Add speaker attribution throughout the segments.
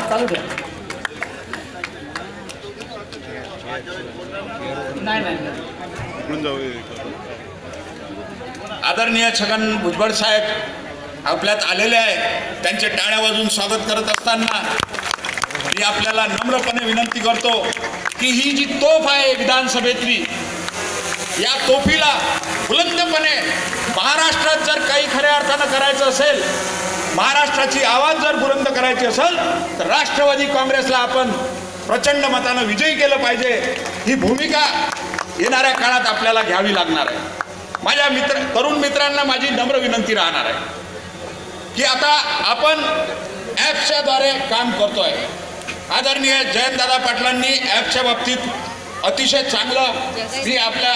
Speaker 1: चालू द्या. नाही.
Speaker 2: आदरणीय छगन भुजबळ साहेब आपल्यात आलेले आहे. त्यांचे टाळ्या वाजून स्वागत करत असताना मी आपल्याला नम्रपणे विनंती करतो की ही जी तोफ आहे विधानसभेतली, या तोफीला बुलंदपणे महाराष्ट्रात जर काही खऱ्या अर्थानं करायचं असेल, महाराष्ट्राची आवाज जर बुलंद करायची असेल तर राष्ट्रवादी काँग्रेसला आपण प्रचंड मतानं विजयी केलं पाहिजे. ही भूमिका येणाऱ्या काळात आपल्याला घ्यावी लागणार आहे. माझ्या तरुण मित्रांना माझी नम्र विनंती राहणार आहे की आता आपण ॲप्सच्या द्वारे काम करतोय. आदरणीय जयंतदादा पाटलांनी ॲपच्या बाबतीत अतिशय चांगलं, मी आपल्या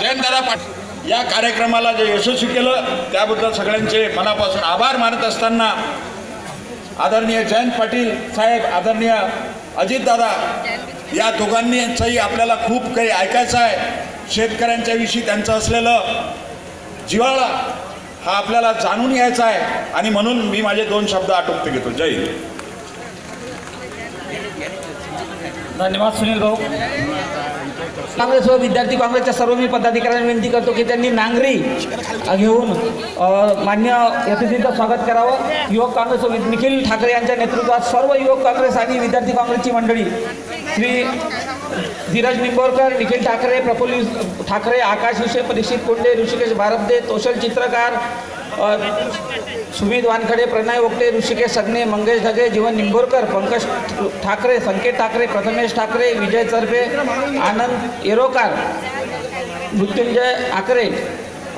Speaker 2: जयंतदादा पाटील या कार्यक्रमाला जे यशस्वी केलं त्याबद्दल सगळ्यांचे मनापासून आभार मानत असताना आदरणीय जयंत पाटील साहेब, आदरणीय अजितदादा या दोघांनीही आपल्याला खूप काही ऐकायचं आहे. शेतकऱ्यांच्या विषयी त्यांचं असलेलं जिव्हाळा हा आपल्याला जाणून घ्यायचा आहे आणि म्हणून मी माझे 2 शब्द आटोपते घेतो. जय हिंद.
Speaker 1: धन्यवाद सुनील भाऊ. काँग्रेस व विद्यार्थी काँग्रेसच्या सर्व मी पदाधिकाऱ्यांना विनंती करतो की त्यांनी नांगरी घेऊन मान्य यशस्वीचं स्वागत करावं. युवक काँग्रेस व निखिल ठाकरे यांच्या नेतृत्वात सर्व युवक काँग्रेस आणि विद्यार्थी काँग्रेसची मंडळी श्री धीरज निंबोरकर, निखिल ठाकरे, प्रफुल्ल ठाकरे, आकाश विषय, परीक्षित कोंडे, ऋषिकेश भारद्दे, तोषल चित्रकार, सुमित वानखडे, प्रणय ओकटे, ऋषिकेश सगणे, मंगेश ढगे, जीवन निंबोरकर, पंकज ठाकरे, संकेत ठाकरे, प्रथमेश ठाकरे, विजय चरपे, आनंद येरोकार, मृत्युंजय आकरे,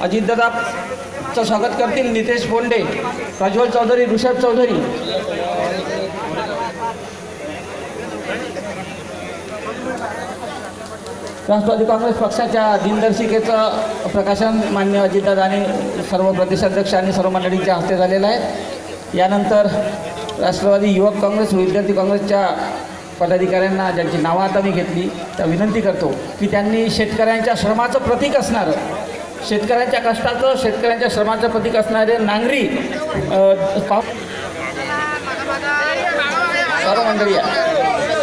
Speaker 1: अजितदादाचं स्वागत करतील नितेश पोंडे, प्रज्वल चौधरी, ऋषभ चौधरी. राष्ट्रवादी काँग्रेस पक्षाच्या दिनदर्शिकेचं प्रकाशन मान्य अजितदादा आणि सर्व प्रदेशाध्यक्ष आणि सर्व मंडळींच्या हस्ते झालेलं आहे. यानंतर राष्ट्रवादी युवक काँग्रेस व विद्यार्थी काँग्रेसच्या पदाधिकाऱ्यांना ज्यांची नावं आता मी घेतली त्या विनंती करतो की त्यांनी शेतकऱ्यांच्या श्रमाचं प्रतीक असणारं, शेतकऱ्यांच्या कष्टाचं, शेतकऱ्यांच्या श्रमाचं प्रतीक असणारे नांगरी सर्व मंडळी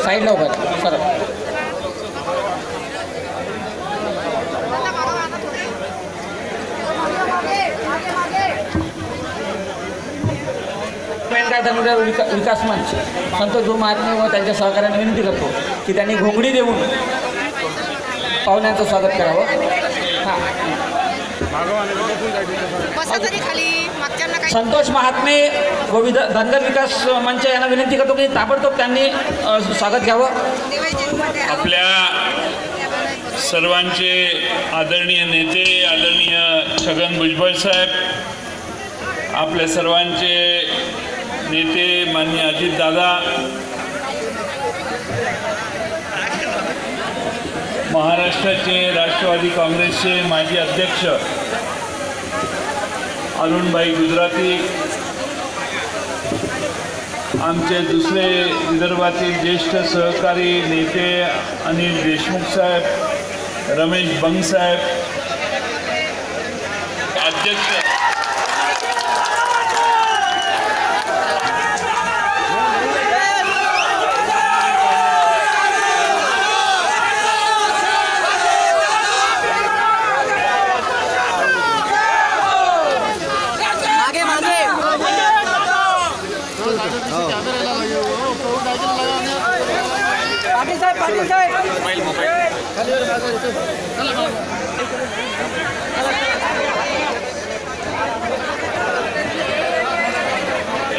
Speaker 1: साईडला उभं सर. विकास मंच संतोष भाऊ महात्मे व त्यांच्या सहकार्याने विनंती करतो की त्यांनी घोंगडी देऊन पाहुण्यांचं स्वागत करावं. संतोष महात्मे व धनगर विकास मंच यांना विनंती करतो की ताबडतोब त्यांनी स्वागत घ्यावं.
Speaker 3: आपल्या सर्वांचे आदरणीय नेते आदरणीय छगन भुजबळ साहेब, आपल्या सर्वांचे नेते माननीय अजितदादा, महाराष्ट्राचे राष्ट्रवादी काँग्रेसचे माजी अध्यक्ष अरुणभाई गुजराती, आमचे दुसरे विदर्भातील ज्येष्ठ सहकारी नेते अनिल देशमुख साहेब, रमेश बंग साहेब, अध्यक्ष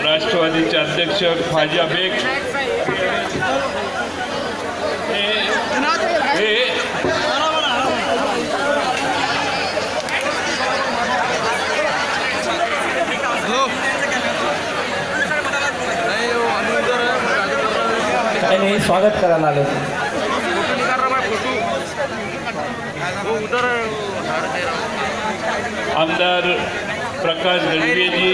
Speaker 3: राष्ट्रवादीचे अध्यक्ष ख्वाजा बेग,
Speaker 1: स्वागत करायला आलो.
Speaker 3: आमदार प्रकाश गणवीजी,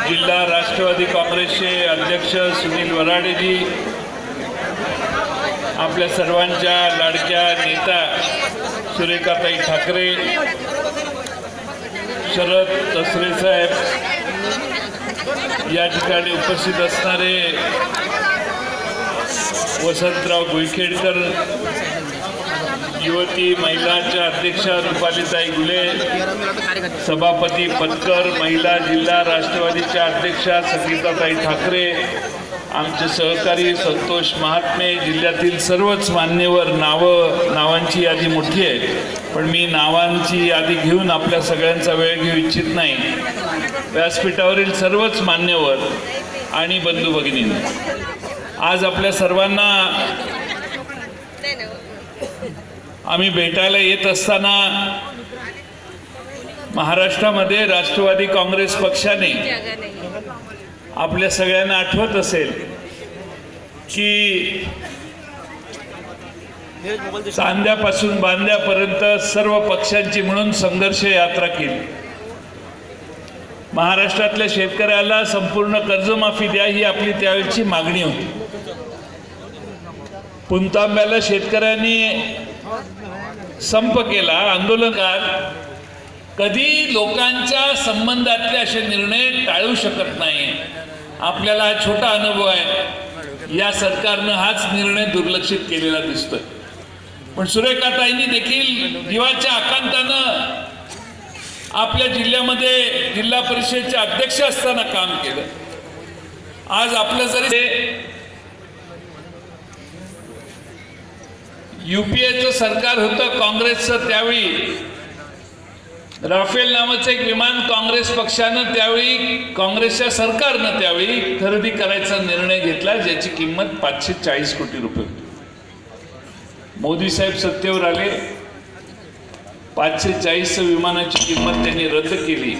Speaker 3: जिल्हा राष्ट्रवादी काँग्रेसचे अध्यक्ष सुनील वराडेजी, आपल्या सर्वांच्या लाडक्या नेता सुरेखाताई ठाकरे, शरद तसरे साहेब, या ठिकाणी उपस्थित असणारे वसंतराव गुईखेडकर, युवती महिलाच्या अध्यक्षा रुपालीताई गुले, सभापती पटकर, महिला जिल्हा राष्ट्रवादीच्या अध्यक्षा संगीताताई ठाकरे, आमचे सहकारी संतोष महात्मे, जिल्ह्यातील सर्वच मान्यवर. नावांची यादी मोठी आहे, पण मी नावांची यादी घेऊन आपल्या सगळ्यांचा वेळ घेऊ इच्छित नाही. व्यासपीठावरील सर्वच मान्यवर आणि बंधू भगिनींनी, आज आपल्या सर्वांना आम्ही भेटायला येत असताना महाराष्ट्रामध्ये राष्ट्रवादी काँग्रेस पक्षाने, आपल्या सगळ्यांना आठवत असेल की चांद्यापासून बांद्यापर्यंत सर्व पक्षांची मिळून संघर्ष यात्रा केली. महाराष्ट्रातल्या शेतकऱ्याला संपूर्ण कर्जमाफी द्या ही आपली त्यावेळची मागणी होती. पुणतांब्याला शेतकऱ्यांनी संप केला, आंदोलनकार. कधी लोकांच्या संबंधातले असे निर्णय टाळू शकत नाही. आपल्याला हा छोटा अनुभव आहे. या सरकारनं हाच निर्णय दुर्लक्षित केलेला दिसतोय. पण सुरेखाताईंनी देखील जीवाच्या आकांतानं आपल्या जिल्ह्यामध्ये जिल्हा परिषदेचे अध्यक्ष असताना काम केलं. आज आपलं जरी युपीएचं सरकार होतं काँग्रेसचं, त्यावेळी राफेल नावाचं एक विमान काँग्रेस पक्षानं त्यावेळी, काँग्रेसच्या सरकारनं त्यावेळी खरेदी करायचा निर्णय घेतला, ज्याची किंमत 540 कोटी रुपये होती. मोदी साहेब सत्तेवर आले, 540 विमानाची किंमत त्यांनी रद्द केली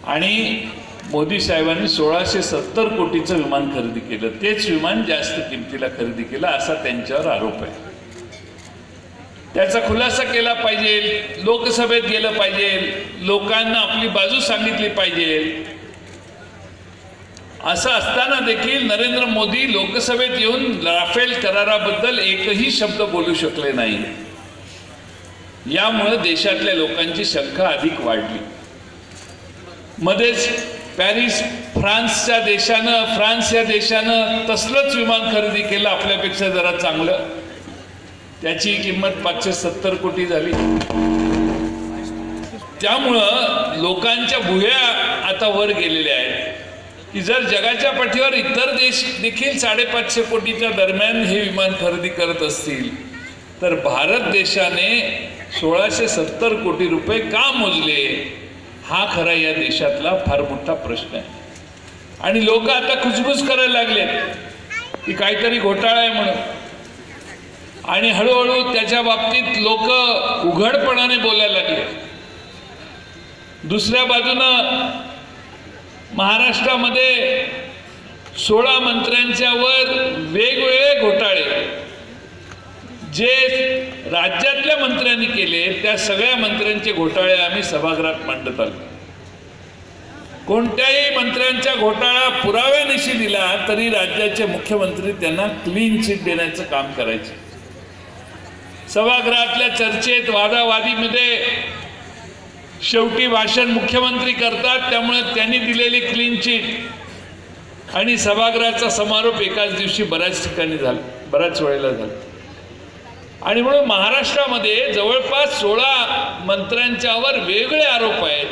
Speaker 3: आणि मोदी साहेबांनी 1670 कोटीचं विमान खरेदी केलं. तेच विमान जास्त किमतीला खरेदी केलं असा त्यांच्यावर आरोप आहे. त्याचा खुलासा केला पाहिजे, लोकसभेत गेलं पाहिजे, लोकांना आपली बाजू सांगितली पाहिजे. असं असताना देखील नरेंद्र मोदी लोकसभेत येऊन राफेल कराराबद्दल एकही शब्द बोलू शकले नाही. यामुळे देशातल्या लोकांची शंका अधिक वाढली. मध्येच पॅरिस फ्रान्स या देशानं तसलंच विमान खरेदी केलं, आपल्यापेक्षा जरा चांगलं. त्याची किंमत 570 कोटी झाली. त्यामुळं लोकांच्या भुया आता वर गेलेल्या आहेत की जर जगाच्या पाठीवर इतर देश देखील 550 कोटीच्या दरम्यान हे विमान खरेदी करत असतील, तर भारत देशाने 1670 कोटी रुपये का मोजले, हा खरा या देशातला फार मोठा प्रश्न आहे. आणि लोक आता खुसबुस करायला लागले की काहीतरी घोटाळा आहे म्हणून, आणि हळूहळू त्याच्या बाबतीत लोक उघडपणाने बोलायला लागले. दुसऱ्या बाजूनं महाराष्ट्रामध्ये 16 मंत्र्यांच्या वर वेगवेगळे घोटाळे जे राज्यातल्या मंत्र्यांनी केले, त्या सगळ्या मंत्र्यांचे घोटाळे आम्ही सभागृहात मांडत आलो. कोणत्याही मंत्र्यांचा घोटाळा पुराव्यानिशी दिला तरी राज्याचे मुख्यमंत्री त्यांना क्लीन चिट देण्याचं काम करायचे. सभागृहातल्या चर्चेत, वादावादीमध्ये शेवटी भाषण मुख्यमंत्री करतात, त्यामुळे त्यांनी दिलेली क्लीन चिट आणि सभागृहाचा समारोप एकाच दिवशी बऱ्याच ठिकाणी झाला, बऱ्याच वेळेला झाला. आणि म्हणून महाराष्ट्रामध्ये जवळपास 16 मंत्र्यांच्यावर वेगळे आरोप आहेत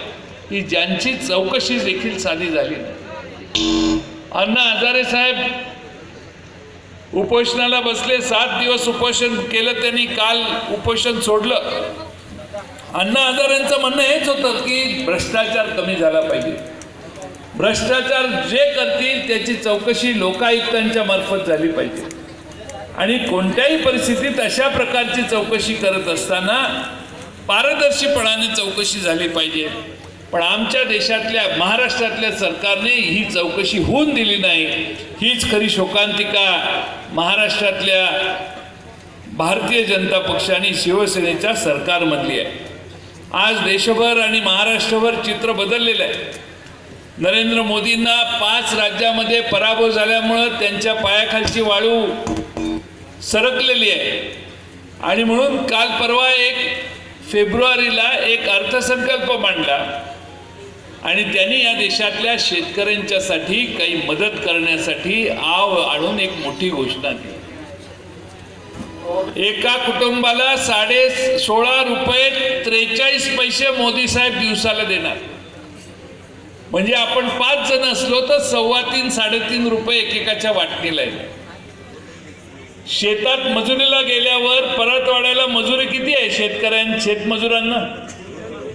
Speaker 3: की ज्यांची चौकशी देखील साधी झाली नाही. अण्णा हजारे साहेब उपोषणाला बसले, 7 दिवस उपोषण केलं त्यांनी, काल उपोषण सोडलं. अण्णा हजारेंचं म्हणणं हेच होतं की भ्रष्टाचार कमी झाला पाहिजे, भ्रष्टाचार जे करतील त्याची चौकशी लोकायुक्तांच्या मार्फत झाली पाहिजे. आणि कोणत्याही परिस्थितीत अशा प्रकारची चौकशी करत असताना पारदर्शीपणाने चौकशी झाली पाहिजे. पण आमच्या देशातल्या, महाराष्ट्रातल्या सरकारने ही चौकशी होऊन दिली नाही. हीच खरी शोकांतिका महाराष्ट्रातल्या भारतीय जनता पक्ष आणि शिवसेनेच्या सरकारमधली आहे. आज देशभर आणि महाराष्ट्रभर चित्र बदललेलं आहे. नरेंद्र मोदींना 5 राज्यामध्ये पराभव झाल्यामुळं त्यांच्या पायाखालची वाळू सरकलेली आहे. आणि म्हणून काल परवा 1 फेब्रुवारीला एक अर्थसंकल्प मांडला आणि त्यांनी या देशातल्या शेतकऱ्यांच्यासाठी काही मदत करण्यासाठी आव आणून एक मोठी घोषणा केली. एका कुटुंबाला 16.5 रुपये 43 पैसे मोदी साहेब दिवसाला देणार. म्हणजे आपण 5 जण असलो तर 3.25-3.5 रुपये एकेकाच्या वाटणीला आहे. शेतात मजुरीला गेल्यावर परतवाड्याला मजुरी किती आहे शेतकऱ्यांना, शेतमजुरांना?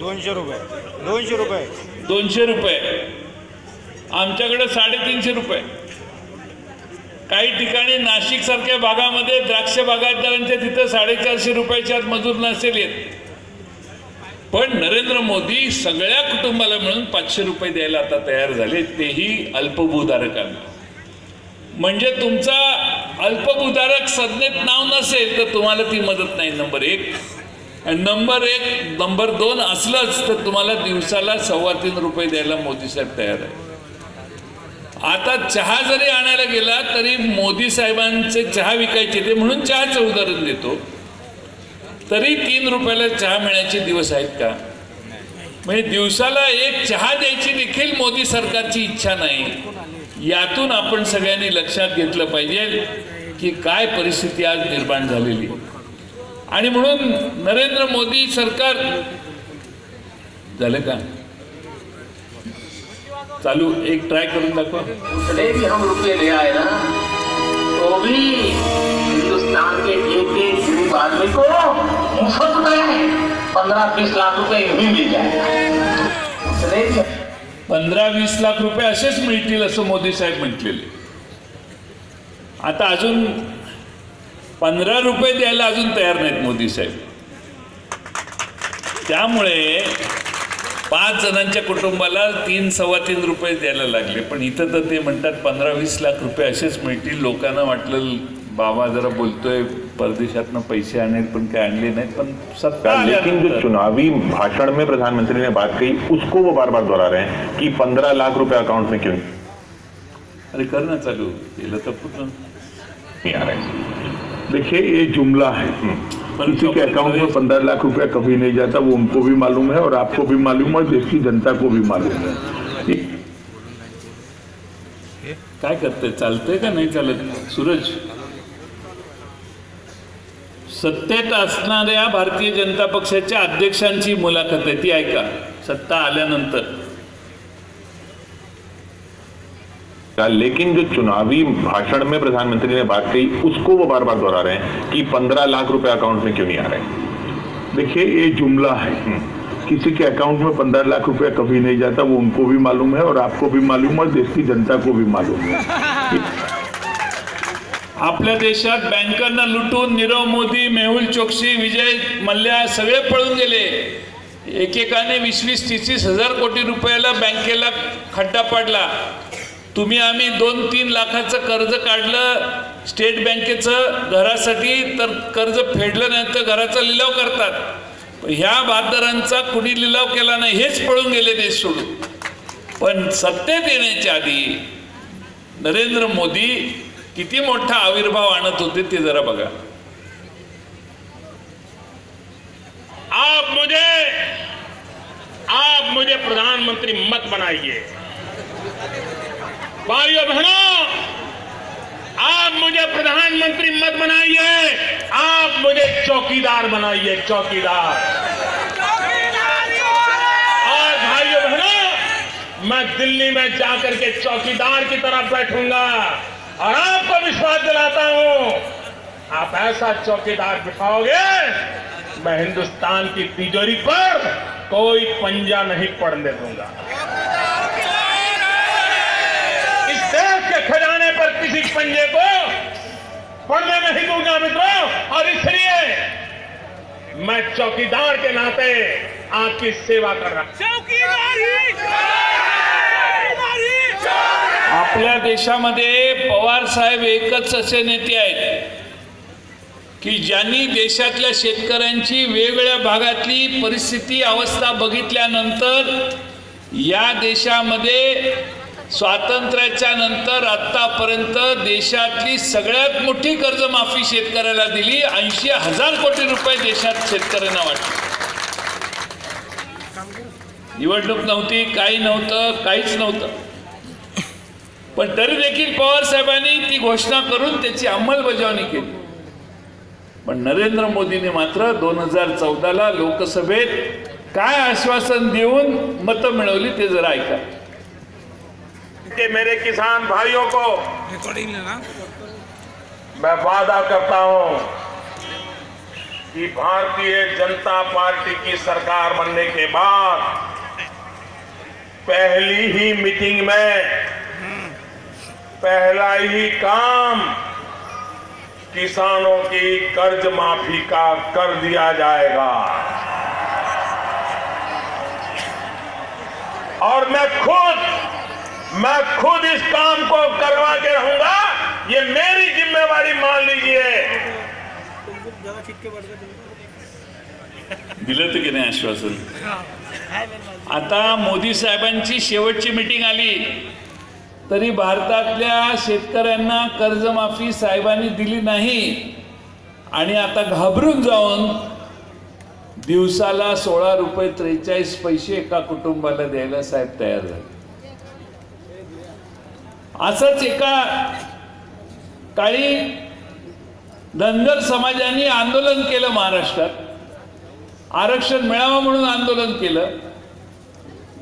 Speaker 4: 200 रुपये 200 रुपये
Speaker 3: 200 रुपये. आमच्याकडे 350 रुपये. काही ठिकाणी नाशिक सारख्या भागामध्ये द्राक्ष बागायतदारांच्या तिथं 450 रुपयाच्या मजूर नसेल येत. पण नरेंद्र मोदी सगळ्या कुटुंबाला मिळून 500 रुपये द्यायला आता तयार झाले, तेही अल्पभूधारकांना. म्हणजे तुमचा अल्पभूधारक संज्ञेत नाव नसेल तर तुम्हाला ती मदत नाही. नंबर 1. नंबर 2 असलंच तर तुम्हाला दिवसाला 3.25 रुपये द्यायला मोदी साहेब तयार आहे. आता चहा जरी आणायला गेला तरी मोदी साहेबांचे चहा विकायचे ते म्हणून चहाचं उदाहरण देतो, तरी 3 रुपयाला चहा मिळायचे दिवस आहेत का? म्हणजे दिवसाला एक चहा द्यायची देखील मोदी सरकारची इच्छा नाही. यातून आपण सगळ्यांनी लक्षात घेतलं पाहिजे की काय परिस्थिती आज निर्माण झालेली. आणि म्हणून नरेंद्र मोदी सरकार झालं का चालू, एक ट्राय करून दाखवा.
Speaker 5: हम रुपये ले आए ना तो भी हिंदुस्तान के एक गरीब आदमी को मुफ्त में 15-20 लाख रुपए भी मिल जाए.
Speaker 3: 15-20 लाख रुपये असेच मिळतील असं मोदी साहेब म्हटलेले. आता अजून 15 रुपये द्यायला अजून तयार नाहीत मोदी साहेब. त्यामुळे 5 जणांच्या कुटुंबाला 3-3.25 रुपये द्यायला लागले. पण इथं तर ते म्हणतात 15-20 लाख रुपये असेच मिळतील. लोकांना वाटलं बाबा जरा बोलतोय परदेशातनं पैसे आणेल, पण काय आणले नाहीत. पण सत्ता.
Speaker 6: लेकिन जो चुनावी भाषण में प्रधानमंत्री ने बात कही उसको वो बार बार दोहरा रहे हैं कि 15 लाख रुपए अकाउंट में क्यों
Speaker 3: अरे करना चालू केलं तर पूर्ण
Speaker 6: नहीं आ रहे.
Speaker 7: देखिए ये जुमला है, किसी के अकाउंट में 15 लाख रुपया कभी नहीं जाता, वो उनको भी मालूम है और आपको भी मालूम है, देश की जनता को भी मालूम है.
Speaker 3: काय करते, चालते का नाही चालत? सूरज, सत्तेत असणाऱ्या भारतीय जनता पक्षाच्या अध्यक्षांची मुलाखत आहे ती ऐका, सत्ता आल्यानंतर.
Speaker 6: लेकिन जो चुनावी भाषण में प्रधानमंत्री ने बात कही उसको वो बार बार दोहरा रहे हैं कि 15 लाख रुपए अकाउंट में क्यों नहीं आ रहे.
Speaker 7: देखिए ये जुमला है, किसी के अकाउंट में 15 लाख रुपया कभी नहीं जाता, वो उनको भी मालूम है और आपको भी मालूम है, देश की जनता को भी मालूम है.
Speaker 3: आपल्या देशात बँकांना लुटून नीरव मोदी, मेहुल चोक्सी, विजय मल्ल्या सगळे पळून गेले. एकेकाने 20-30 हजार कोटी रुपयाला बँकेला खड्डा पाडला. तुम्ही आम्ही 2-3 लाखाचं कर्ज काढलं स्टेट बँकेचं घरासाठी, तर कर्ज फेडलं नाही तर घराचा लिलाव करतात. ह्या बहादरांचा कुणी लिलाव केला नाही, हेच पळून गेले देश सोडून. पण सत्तेत येण्याच्या आधी नरेंद्र मोदी किती मोठा आविर्भाव आणत होते ते जरा बघा.
Speaker 4: आप मुझे प्रधानमंत्री मत बनाइए. भाइयों बहनों, आप मुझे प्रधानमंत्री मत बनाइए, आप मुझे चौकीदार बनाइए, चौकीदार. और भाइयों बहनों, मैं दिल्ली में जाकर के चौकीदार की तरफ बैठूंगा और आपको विश्वास दिलाता हूं, आप ऐसा चौकीदार बिठाओगे मैं हिंदुस्तान की तिजोरी पर कोई पंजा नहीं पड़ने दूंगा. इस देश के खजाने पर किसी पंजे को पड़ने नहीं दूंगा मित्रों. और इसलिए मैं चौकीदार के नाते आपकी सेवा कर रहा हूं.
Speaker 3: आपल्या देशामध्ये पवार साहेब एकच असे नेते आहेत की ज्यांनी देशातल्या शेतकऱ्यांची वेगवेगळ्या भागातली परिस्थिती अवस्था बघितल्यानंतर या देशामध्ये स्वातंत्र्याच्या नंतर आतापर्यंत देशातली सगळ्यात मोठी कर्जमाफी शेतकऱ्याला दिली. 80,000 कोटी रुपये देशात शेतकऱ्यांना वाटले. निवडणूक नव्हती, काही नव्हतं, काहीच नव्हतं. पण तरी देखील पवार साहेबांनी ती घोषणा करून त्याची अंमलबजावणी केली. पण नरेंद्र मोदींनी मात्र 2014ला लोकसभेत काय आश्वासन देऊन मतं मिळवली ते जरा ऐका.
Speaker 4: कि मेरे किसान भाइयों को मैं वादा करता हूं कि भारतीय जनता पार्टी की सरकार बनने के बाद पहली ही मीटिंग में पहला ही काम किसानों की कर्ज माफी का कर दिया जाएगा. और मैं खुद इस काम को करवा के रहूंगा. ये मेरी जिम्मेवारी मान लीजिए.
Speaker 3: दिलं तर की नाही आश्वासन. आता मोदी साहेबांची शेवटची मीटिंग आली तरी भारतातल्या शेतकऱ्यांना कर्जमाफी साहेबांनी दिली नाही आणि आता घाबरून जाऊन दिवसाला 16 रुपये 43 पैसे एका कुटुंबाला द्यायला साहेब तयार झाले. असंच एका काळी धनगर समाजाने आंदोलन केलं महाराष्ट्रात. आरक्षण मिळावं म्हणून आंदोलन केलं.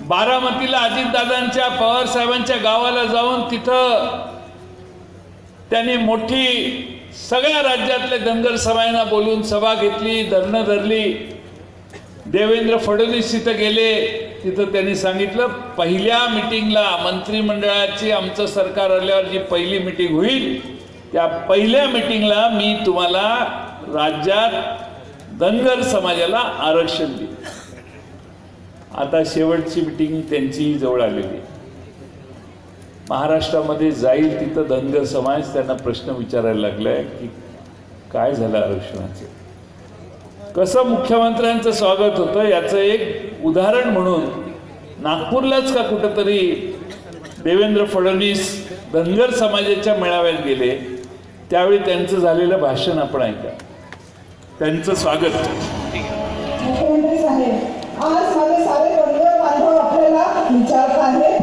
Speaker 3: बारामतीला अजितदादांच्या पवार साहेबांच्या गावाला जाऊन तिथं त्यांनी मोठी सगळ्या राज्यातल्या धनगर समाजांना बोलून सभा घेतली, धरणं धरली. देवेंद्र फडणवीस तिथं गेले. तिथं त्यांनी सांगितलं पहिल्या मीटिंगला मंत्रिमंडळाची आमचं सरकार आल्यावर जी पहिली मीटिंग होईल त्या पहिल्या मीटिंगला मी तुम्हाला राज्यात धनगर समाजाला आरक्षण देईन. आता शेवटची मीटिंग त्यांची जवळ आलेली. महाराष्ट्रामध्ये जाईल तिथं धनगर समाज त्यांना प्रश्न विचारायला लागलाय की काय झालं आरक्षणाचं, कसं मुख्यमंत्र्यांचं स्वागत होतं. याचं एक उदाहरण म्हणून नागपूरलाच का कुठंतरी देवेंद्र फडणवीस धनगर समाजाच्या मेळाव्यात गेले. त्यावेळी त्यांचं झालेलं भाषण आपण ऐका. त्यांचं स्वागत.
Speaker 8: मुख्यमंत्री साहेब, आज माझे सारे धनगर बांधव आपल्याला विचारत आहेत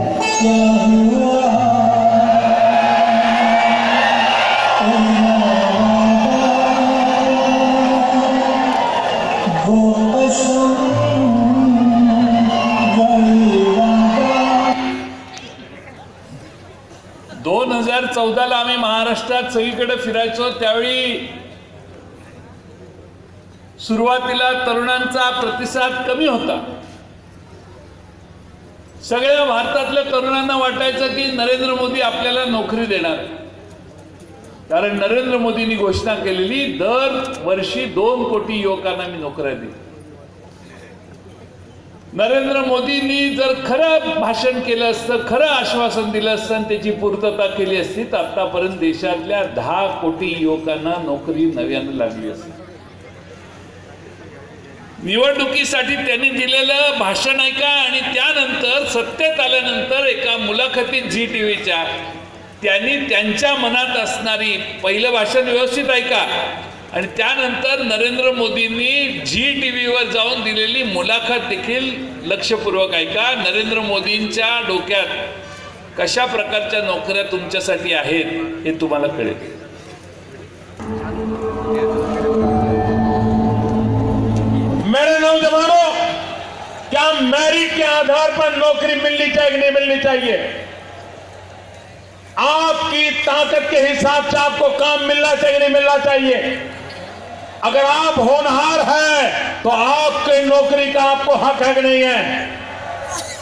Speaker 3: ला आम्ही महाराष्ट्रात सगळीकडे फिरायचो. त्यावेळी सुरुवातीला तरुणांचा प्रतिसाद कमी होता. सगळ्या भारतातल्या तरुणांना वाटायचं की नरेंद्र मोदी आपल्याला नोकरी देणार, कारण नरेंद्र मोदींनी घोषणा केलेली दर वर्षी 2 कोटी युवकांना मी नोकऱ्या देईन. नरेंद्र मोदींनी जर खरं भाषण केलं असतं, खरं आश्वासन दिलं असतं आणि त्याची पूर्तता केली असती तर आतापर्यंत देशातल्या 10 कोटी युवकांना नोकरी नव्यानं लागली असती. निवडणुकीसाठी त्यांनी दिलेलं भाषण ऐका आणि त्यानंतर सत्तेत आल्यानंतर एका मुलाखतीत झी टीव्हीच्या त्यांनी त्यांच्या मनात असणारी पहिलं भाषण व्यवस्थित ऐका आणि त्यानंतर नरेंद्र मोदींनी झी टीव्हीवर जाऊन दिलेली मुलाखत देखील लक्षपूर्वक ऐका. नरेंद्र मोदींच्या डोक्यात कशा प्रकारच्या नोकऱ्या तुमच्यासाठी आहेत हे तुम्हाला कळेल.
Speaker 4: मेरे नौजवानों, क्या मेरिट के आधार पर नौकरी मिलनी चाहिए कि नहीं मिलनी चाहिए? आपकी ताकत के हिसाब से आपको काम मिलना चाहिए नहीं मिलना चाहिए? अगर आप होनहार हैं तो आपकी नौकरी का आपको हक है कि नहीं है?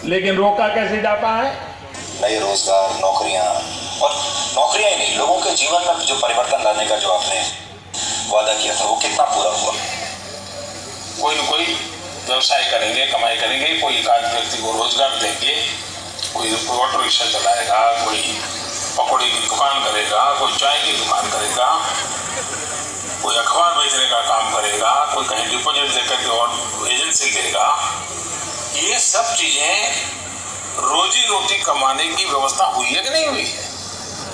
Speaker 4: लेकिन रोका कैसे जाता है?
Speaker 9: नए रोजगार, नौकरियां, और नौकरियां ही नहीं, लोगों के जीवन में जो परिवर्तन लाने का जो आपने वादा किया था वो कितना पूरा हुआ? कोई न कोई व्यवसाय करेंगे, कमाई करेंगे, कोई एक व्यक्ति को रोजगार देंगे, कोई ऑटो रिक्शा चलाएगा, कोई पकौड़े की दुकान करेगा, कोई चाय की दुकान करेगा, कोई अखबार बेचने का काम करेगा, कोई कहीं डिपॉजिट देकर के और एजेंसी देगा. ये सब चीजें रोजी रोटी कमाने की व्यवस्था हुई है कि नहीं हुई है?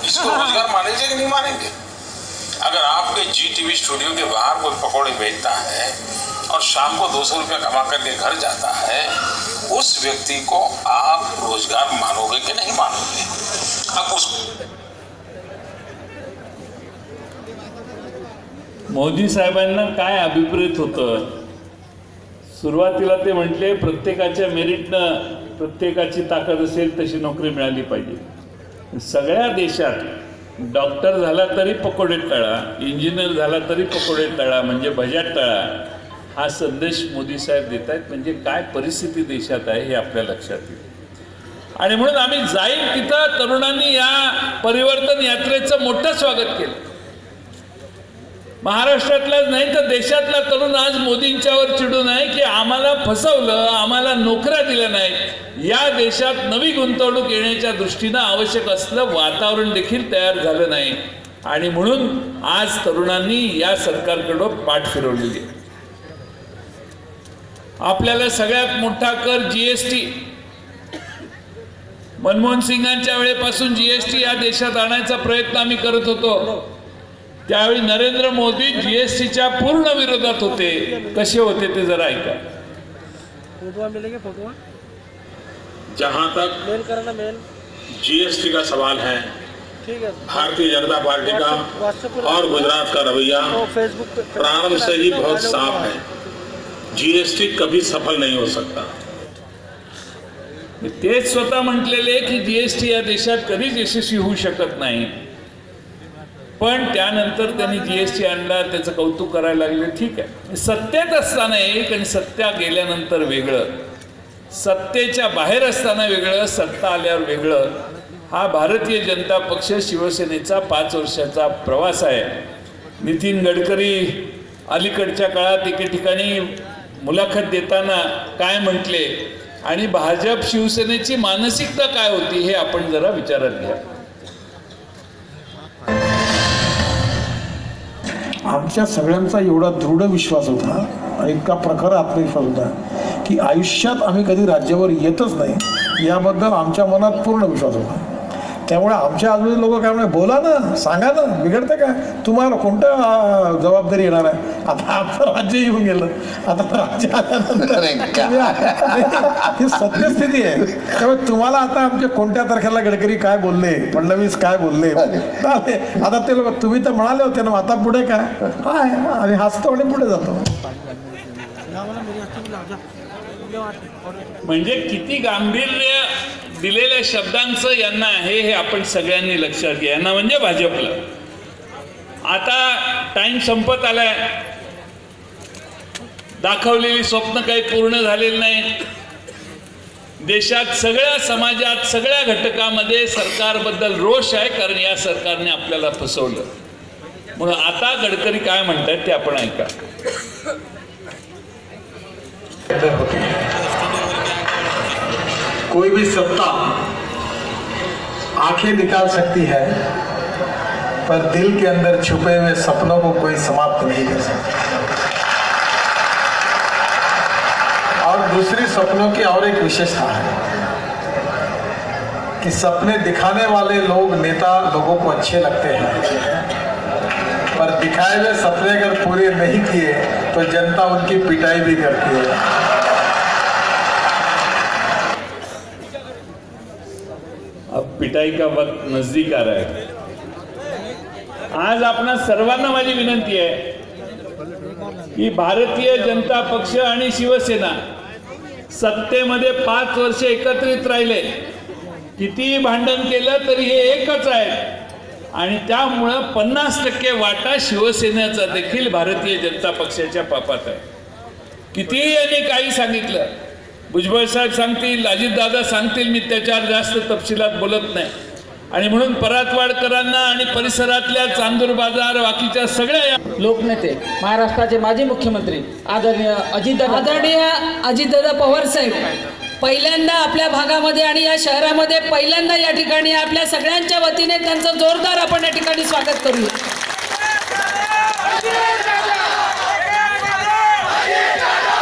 Speaker 9: इसको रोजगार मानेंगे कि नहीं मानेंगे? अगर आपके जी टीवी स्टूडियो के बाहर कोई पकौड़े बेचता है और शाम को 200 रुपया कमा करके घर जाता है उस व्यक्ति को आप रोजगार मानोगे कि नहीं मानोगे? आप उस
Speaker 3: मोदी साहेबांना काय अभिप्रेत होतं? सुरुवातीला ते म्हटले प्रत्येकाच्या मेरिटनं प्रत्येकाची ताकद असेल तशी नोकरी मिळाली पाहिजे. सगळ्या देशात डॉक्टर झाला तरी पकोडे तळा, इंजिनियर झाला तरी पकोडे तळा, म्हणजे भज्यात तळा, हा संदेश मोदी साहेब देत आहेत. म्हणजे काय परिस्थिती देशात आहे हे आपल्या लक्षात येईल. आणि म्हणून आम्ही जाईल तिथं तरुणांनी या परिवर्तन यात्रेचं मोठं स्वागत केलं. महाराष्ट्रातलाच नाही तर देशातला तरुण आज मोदींच्यावर चिडून आहे की आम्हाला फसवलं, आम्हाला नोकऱ्या दिल्या नाहीत. या देशात नवी गुंतवणूक येण्याच्या दृष्टीनं आवश्यक असलं वातावरण देखील तयार झालं नाही. आणि म्हणून आज तरुणांनी या सरकारकडं पाठ फिरवलेली आहे. आपल्याला सगळ्यात मोठा कर GST, मनमोहन सिंगांच्या वेळेपासून GST या देशात आणायचा प्रयत्न आम्ही करत होतो. त्यावेळी नरेंद्र मोदी GSTच्या पूर्ण विरोधात होते. कसे होते ते जरा ऐका.
Speaker 10: जहां तक GST का सवाल है, भारतीय जनता पार्टी का और गुजरात का रवैया प्रारंभ से ही बहुत साफ है. GST कभी सफल नहीं हो सकता.
Speaker 3: तेच स्वतः म्हटलेले की GST या देशात कधीच यशस्वी होऊ शकत नाही. पण त्यानंतर त्यांनी GST आणला, त्याचं कौतुक करायला लागले. ठीक आहे, सत्तेत असताना एक आणि सत्ता गेल्यानंतर वेगळं, सत्तेच्या बाहेर असताना वेगळं, सत्ता आल्यावर वेगळं. हा भारतीय जनता पक्ष शिवसेनेचा 5 वर्षाचा प्रवास आहे. नितीन गडकरी अलीकडच्या काळात एके ठिकाणी मुलाखत देताना काय म्हटले आणि भाजप शिवसेनेची मानसिकता काय होती हे आपण जरा विचारात घ्या.
Speaker 11: आमच्या सगळ्यांचा एवढा दृढ विश्वास होता, इतका प्रखर आत्मविश्वास होता की आयुष्यात आम्ही कधी राज्यावर येतच नाही याबद्दल आमच्या मनात पूर्ण विश्वास होता. त्यामुळे आमच्या आजूबाजूला लोक काय म्हणे, बोला ना, सांगा ना, बिघडतं काय, तुम्हाला कोणतं जबाबदारी येणार आहे. आता आमचं राज्य येऊन गेलं, आता राज्य आल्यानंतर ही सत्यस्थिती आहे. त्यामुळे तुम्हाला आता आमच्या कोणत्या तारखेला गडकरी काय बोलले, फडणवीस काय बोलले, आता ते लोक तुम्ही तर म्हणाले होते ना, आता पुढे काय आहे, आणि हसतो आणि पुढे जातो.
Speaker 3: म्हणजे किती गांभीर्य दिलेल्या शब्दांचं यांना आहे हे आपण सगळ्यांनी लक्षात घ्या. यांना म्हणजे भाजपला. आता टाइम संपत आलाय. दाखवलेली स्वप्न काही पूर्ण झालेली नाही. देशात सगळ्या समाजात सगळ्या घटकामध्ये सरकारबद्दल रोष आहे, कारण या सरकारने आपल्याला फसवलं. म्हणून आता गडकरी काय म्हणतात ते आपण ऐका.
Speaker 11: कोई भी सत्ता आंखें निकाल सकती है, पर दिल के अंदर छुपे हुए सपनों को कोई समाप्त नहीं कर सकता. और दूसरी सपनों की और एक विशेषता है कि सपने दिखाने वाले लोग, नेता लोगों को अच्छे लगते हैं, पर दिखाए हुए सपने अगर पूरे नहीं किए तो जनता उनकी पिटाई भी करती है.
Speaker 3: अब पिटाई का वक्त नजदीक आ रहा है. आज आपणा सर्वांना माझी विनंती आहे की भारतीय जनता पक्ष आणि शिवसेना सत्तेमध्ये 5 वर्ष एकत्रित राहिले. कितीही भांडण केलं तरी हे एकच आहे. आणि त्यामुळं 50% वाटा शिवसेनेचा देखील भारतीय जनता पक्षाच्या पापात आहे. कितीही यांनी काही सांगितलं, भुजबळ साहेब सांगतील, अजितदादा सांगतील, मी त्याच्यावर जास्त तपशिलात बोलत नाही. आणि म्हणून परातवाडकरांना आणि परिसरातल्या चांदूर बाजार बाकीच्या सगळ्या
Speaker 1: लोकनेते, महाराष्ट्राचे माजी मुख्यमंत्री आदरणीय
Speaker 12: अजितदादा पवार साहेब पहिल्यांदा आपल्या भागामध्ये आणि या शहरामध्ये पहिल्यांदा या ठिकाणी आपल्या सगळ्यांच्या वतीने त्यांचं जोरदार आपण या ठिकाणी स्वागत करूया.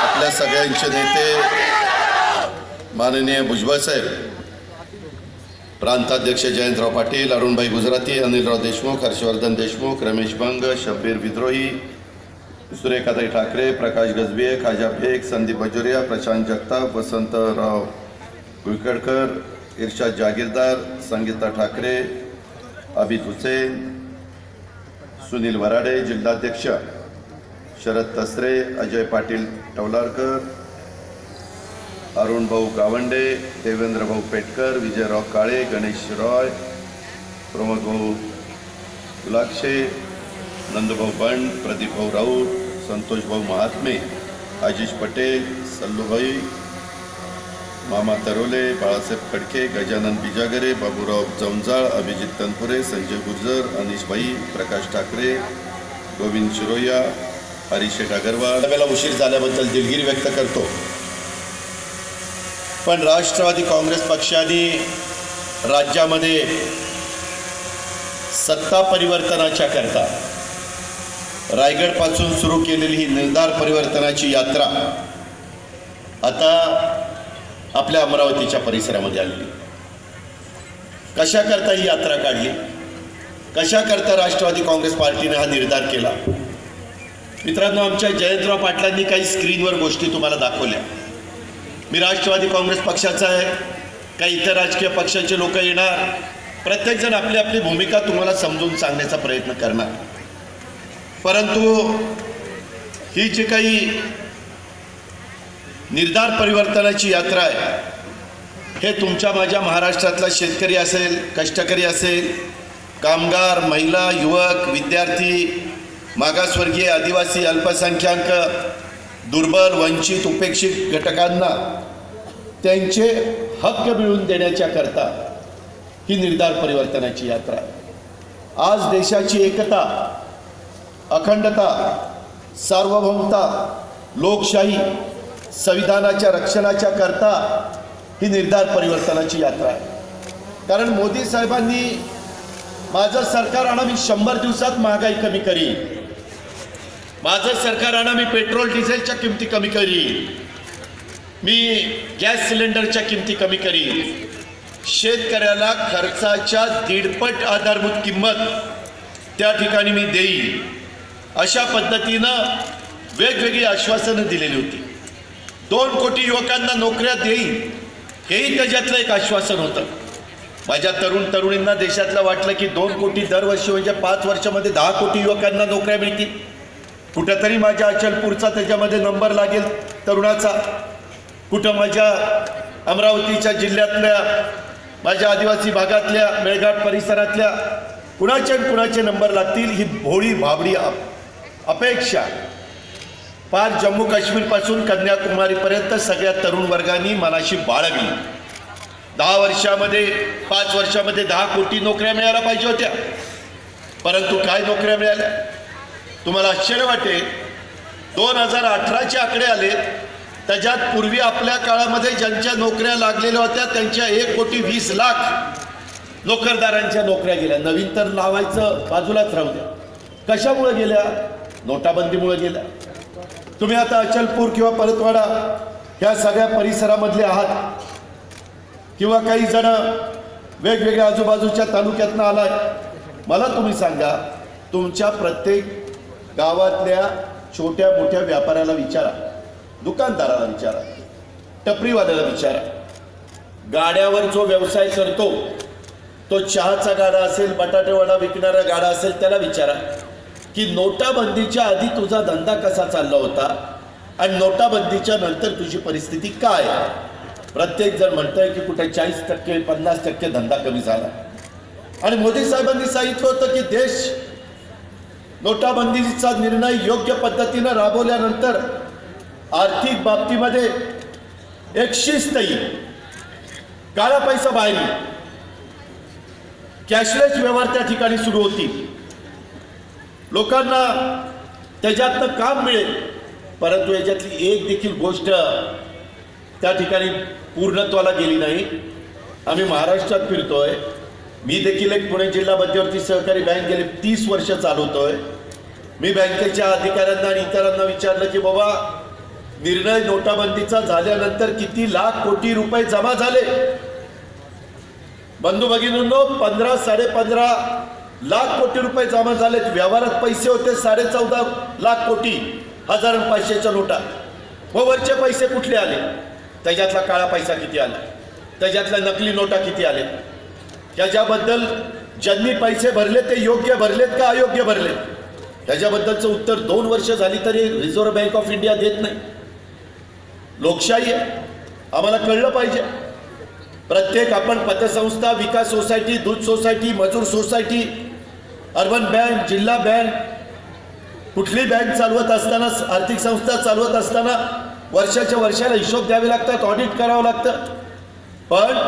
Speaker 13: आपल्या सगळ्यांचे नेते माननीय भुजबळ साहेब, प्रांताध्यक्ष जयंतराव पाटील, अरुणभाई गुजराती, अनिलराव देशमुख, हर्षवर्धन देशमुख, रमेश बंग, शब्बीर विद्रोही, सुरेखाताई ठाकरे, प्रकाश गजबिये, खाजा बेग, संदीप बजोरिया, प्रशांत जगताप, वसंतराव कुलकर्णकर, इर्शाद जागीरदार, संगीता ठाकरे, अभित हुसेन, सुनील वराडे, जिल्हाध्यक्ष शरद तसरे, अजय पाटील टवलारकर, अरुण भाऊ गावंडे, देवेंद्र भाऊ पेटकर, विजयराव काळे, गणेश रॉय, प्रमोद भाऊ गुलाक्षे, नंदभाऊ बंड, प्रदीप भाऊ राऊत, संतोष भाऊ महात्मे, आशिष पटेल, सल्लूभाई, मामा तरोले, बाळासाहेब खडके, गजानन बिजागरे, बाबूराव जमजाळ, अभिजित तनपुरे, संजय गुर्जर, अनिश भाई, प्रकाश ठाकरे, गोविंद शिरोया, हरिशेठ अगरवाल. त्याला उशीर झाल्याबद्दल दिलगिरी व्यक्त करतो. पण राष्ट्रवादी काँग्रेस पक्षाने राज्यामध्ये सत्ता परिवर्तनाच्या करता रायगडपासून सुरू केलेली ही निर्धार परिवर्तनाची यात्रा आता आपल्या अमरावतीच्या परिसरामध्ये आली. कशाकरता ही यात्रा काढली, कशाकरता राष्ट्रवादी काँग्रेस पार्टीने हा निर्धार केला? मित्रांनो, आमच्या जयंतराव पाटलांनी काही स्क्रीनवर गोष्टी तुम्हाला दाखवल्या. मी राष्ट्रवादी काँग्रेस पक्षाचा आहे, काही इतर राजकीय पक्षाचे लोक येणार, प्रत्येकजण आपली आपली भूमिका तुम्हाला समजून सांगण्याचा प्रयत्न करणार. परंतु ही जी काही निर्धार परिवर्तनाची यात्रा आहे, हे तुमच्या माझ्या महाराष्ट्रातला शेतकरी असेल, कष्टकरी असेल, कामगार, महिला, युवक, विद्यार्थी, मागासवर्गीय, आदिवासी, अल्पसंख्याक, दुर्बल, वंचित, उपेक्षित घटकांना त्यांचे हक्क मिळवून देण्याच्या करता ही निर्धार परिवर्तनाची यात्रा. आज देशाची एकता, अखंडता, सार्वभौमता, लोकशाही, संविधानाच्या रक्षणाच्या करता ही निर्धार परिवर्तनाची यात्रा आहे. कारण मोदी साहेबांनी माझं सरकार आणा मी 100 दिवसात महागाई कमी करीन, माझं सरकार आणा मी पेट्रोल डिझेलच्या किमती कमी करीन, मी गॅस सिलेंडरच्या किमती कमी करीन, शेतकऱ्याला खर्चाच्या 1.5 आधारभूत किंमत त्या ठिकाणी मी देईन, अशा पद्धतीनं वेगवेगळी आश्वासनं दिलेली होती. 2 कोटी युवकांना नोकऱ्या देईन, हेही त्याच्यातलं एक आश्वासन होतं. माझ्या तरुणींना देशातलं वाटलं की 2 कोटी दरवर्षी म्हणजे 5 वर्षामध्ये 10 कोटी युवकांना नोकऱ्या मिळतील. कुठंतरी माझ्या अचलपूरचा त्याच्यामध्ये नंबर लागेल तरुणाचा, कुठं माझ्या अमरावतीच्या जिल्ह्यातल्या, माझ्या आदिवासी भागातल्या, मेळघाट परिसरातल्या कुणाचे नंबर लागतील, ही भोळी भाबडी अपेक्षा पार जम्मू काश्मीरपासून कन्याकुमारीपर्यंत सगळ्या तरुण वर्गांनी मनाशी बाळगली. 10 वर्षामध्ये 5 वर्षामध्ये 10 कोटी नोकऱ्या मिळायला पाहिजे होत्या, परंतु काय नोकऱ्या मिळाल्या? तुम्हाला आश्चर्य वाटेल, 2018चे आकडे आले, त्याच्यात पूर्वी आपल्या काळामध्ये ज्यांच्या नोकऱ्या लागलेल्या होत्या त्यांच्या 1,20,00,000 नोकरदारांच्या नोकऱ्या गेल्या. नवीन तर लावायचं बाजूलाच राहू द्या. कशामुळे गेल्या? नोटाबंदीमुळे गेल्या. तुम्ही आता अचलपूर किंवा परतवाडा ह्या सगळ्या परिसरामधले आहात, किंवा काही जण वेगवेगळ्या आजूबाजूच्या तालुक्यातनं आलाय, मला तुम्ही सांगा, तुमच्या प्रत्येक गावातल्या छोट्या मोठ्या व्यापाऱ्याला विचारा, दुकानदाराला विचारा, टपरीवाल्याला विचारा, गाड्यावर जो व्यवसाय करतो, तो चहाचा गाडा असेल, बटाटेवडा विकणारा गाडा असेल, त्याला विचारा की नोटाबंदीच्या आधी तुझा धंदा कसा चालला होता आणि नोटाबंदीच्या नंतर तुझी परिस्थिती काय आहे. प्रत्येक जण म्हणतंय की कुठे 40%, 50% धंदा कमी झाला. आणि मोदी साहेबांनी सांगितलं होतं की देश नोटाबंदीचा निर्णय योग्य पद्धतीनं राबवल्यानंतर आर्थिक बाबतीमध्ये एक शिस्त येईल, काळा पैसा बाहेर येईल, कॅशलेस व्यवहार त्या ठिकाणी सुरू होतील, लोकांना त्याच्यातनं काम मिळेल. परंतु याच्यातली एक देखील गोष्ट त्या ठिकाणी पूर्णत्वाला गेली नाही. आम्ही महाराष्ट्रात फिरतोय, मी देखील एक पुणे जिल्हा मध्यवर्ती सहकारी बँक गेले 30 वर्ष चालवतोय. मी बँकेच्या अधिकाऱ्यांना आणि इतरांना विचारलं की बाबा, निर्णय नोटाबंदीचा झाल्यानंतर किती लाख कोटी रुपये जमा झाले? बंधू भगिनींनो, 15-15.5 लाख कोटी रुपये जमा झाले. व्यवहारात पैसे होते 14.5 लाख कोटी. 1000 आणि 500च्या नोटा. मग वरचे पैसे कुठले आले, त्याच्यातला काळा पैसा किती आला, त्याच्यातल्या नकली नोटा किती आले, त्याच्याबद्दल ज्यांनी पैसे भरले ते योग्य भरलेत का अयोग्य भरलेत, त्याच्याबद्दलचं उत्तर 2 वर्ष झाली तरी रिझर्व्ह बँक ऑफ इंडिया देत नाही. लोकशाही आहे, आम्हाला कळलं पाहिजे. प्रत्येक आपण पतसंस्था, विकास सोसायटी, दूध सोसायटी, मजूर सोसायटी, अर्बन बँक, जिल्हा बँक, कुठली बँक चालवत असताना, आर्थिक संस्था चालवत असताना वर्षाच्या वर्षाला हिशोब द्यावे लागतात, ऑडिट करावं लागतं. पण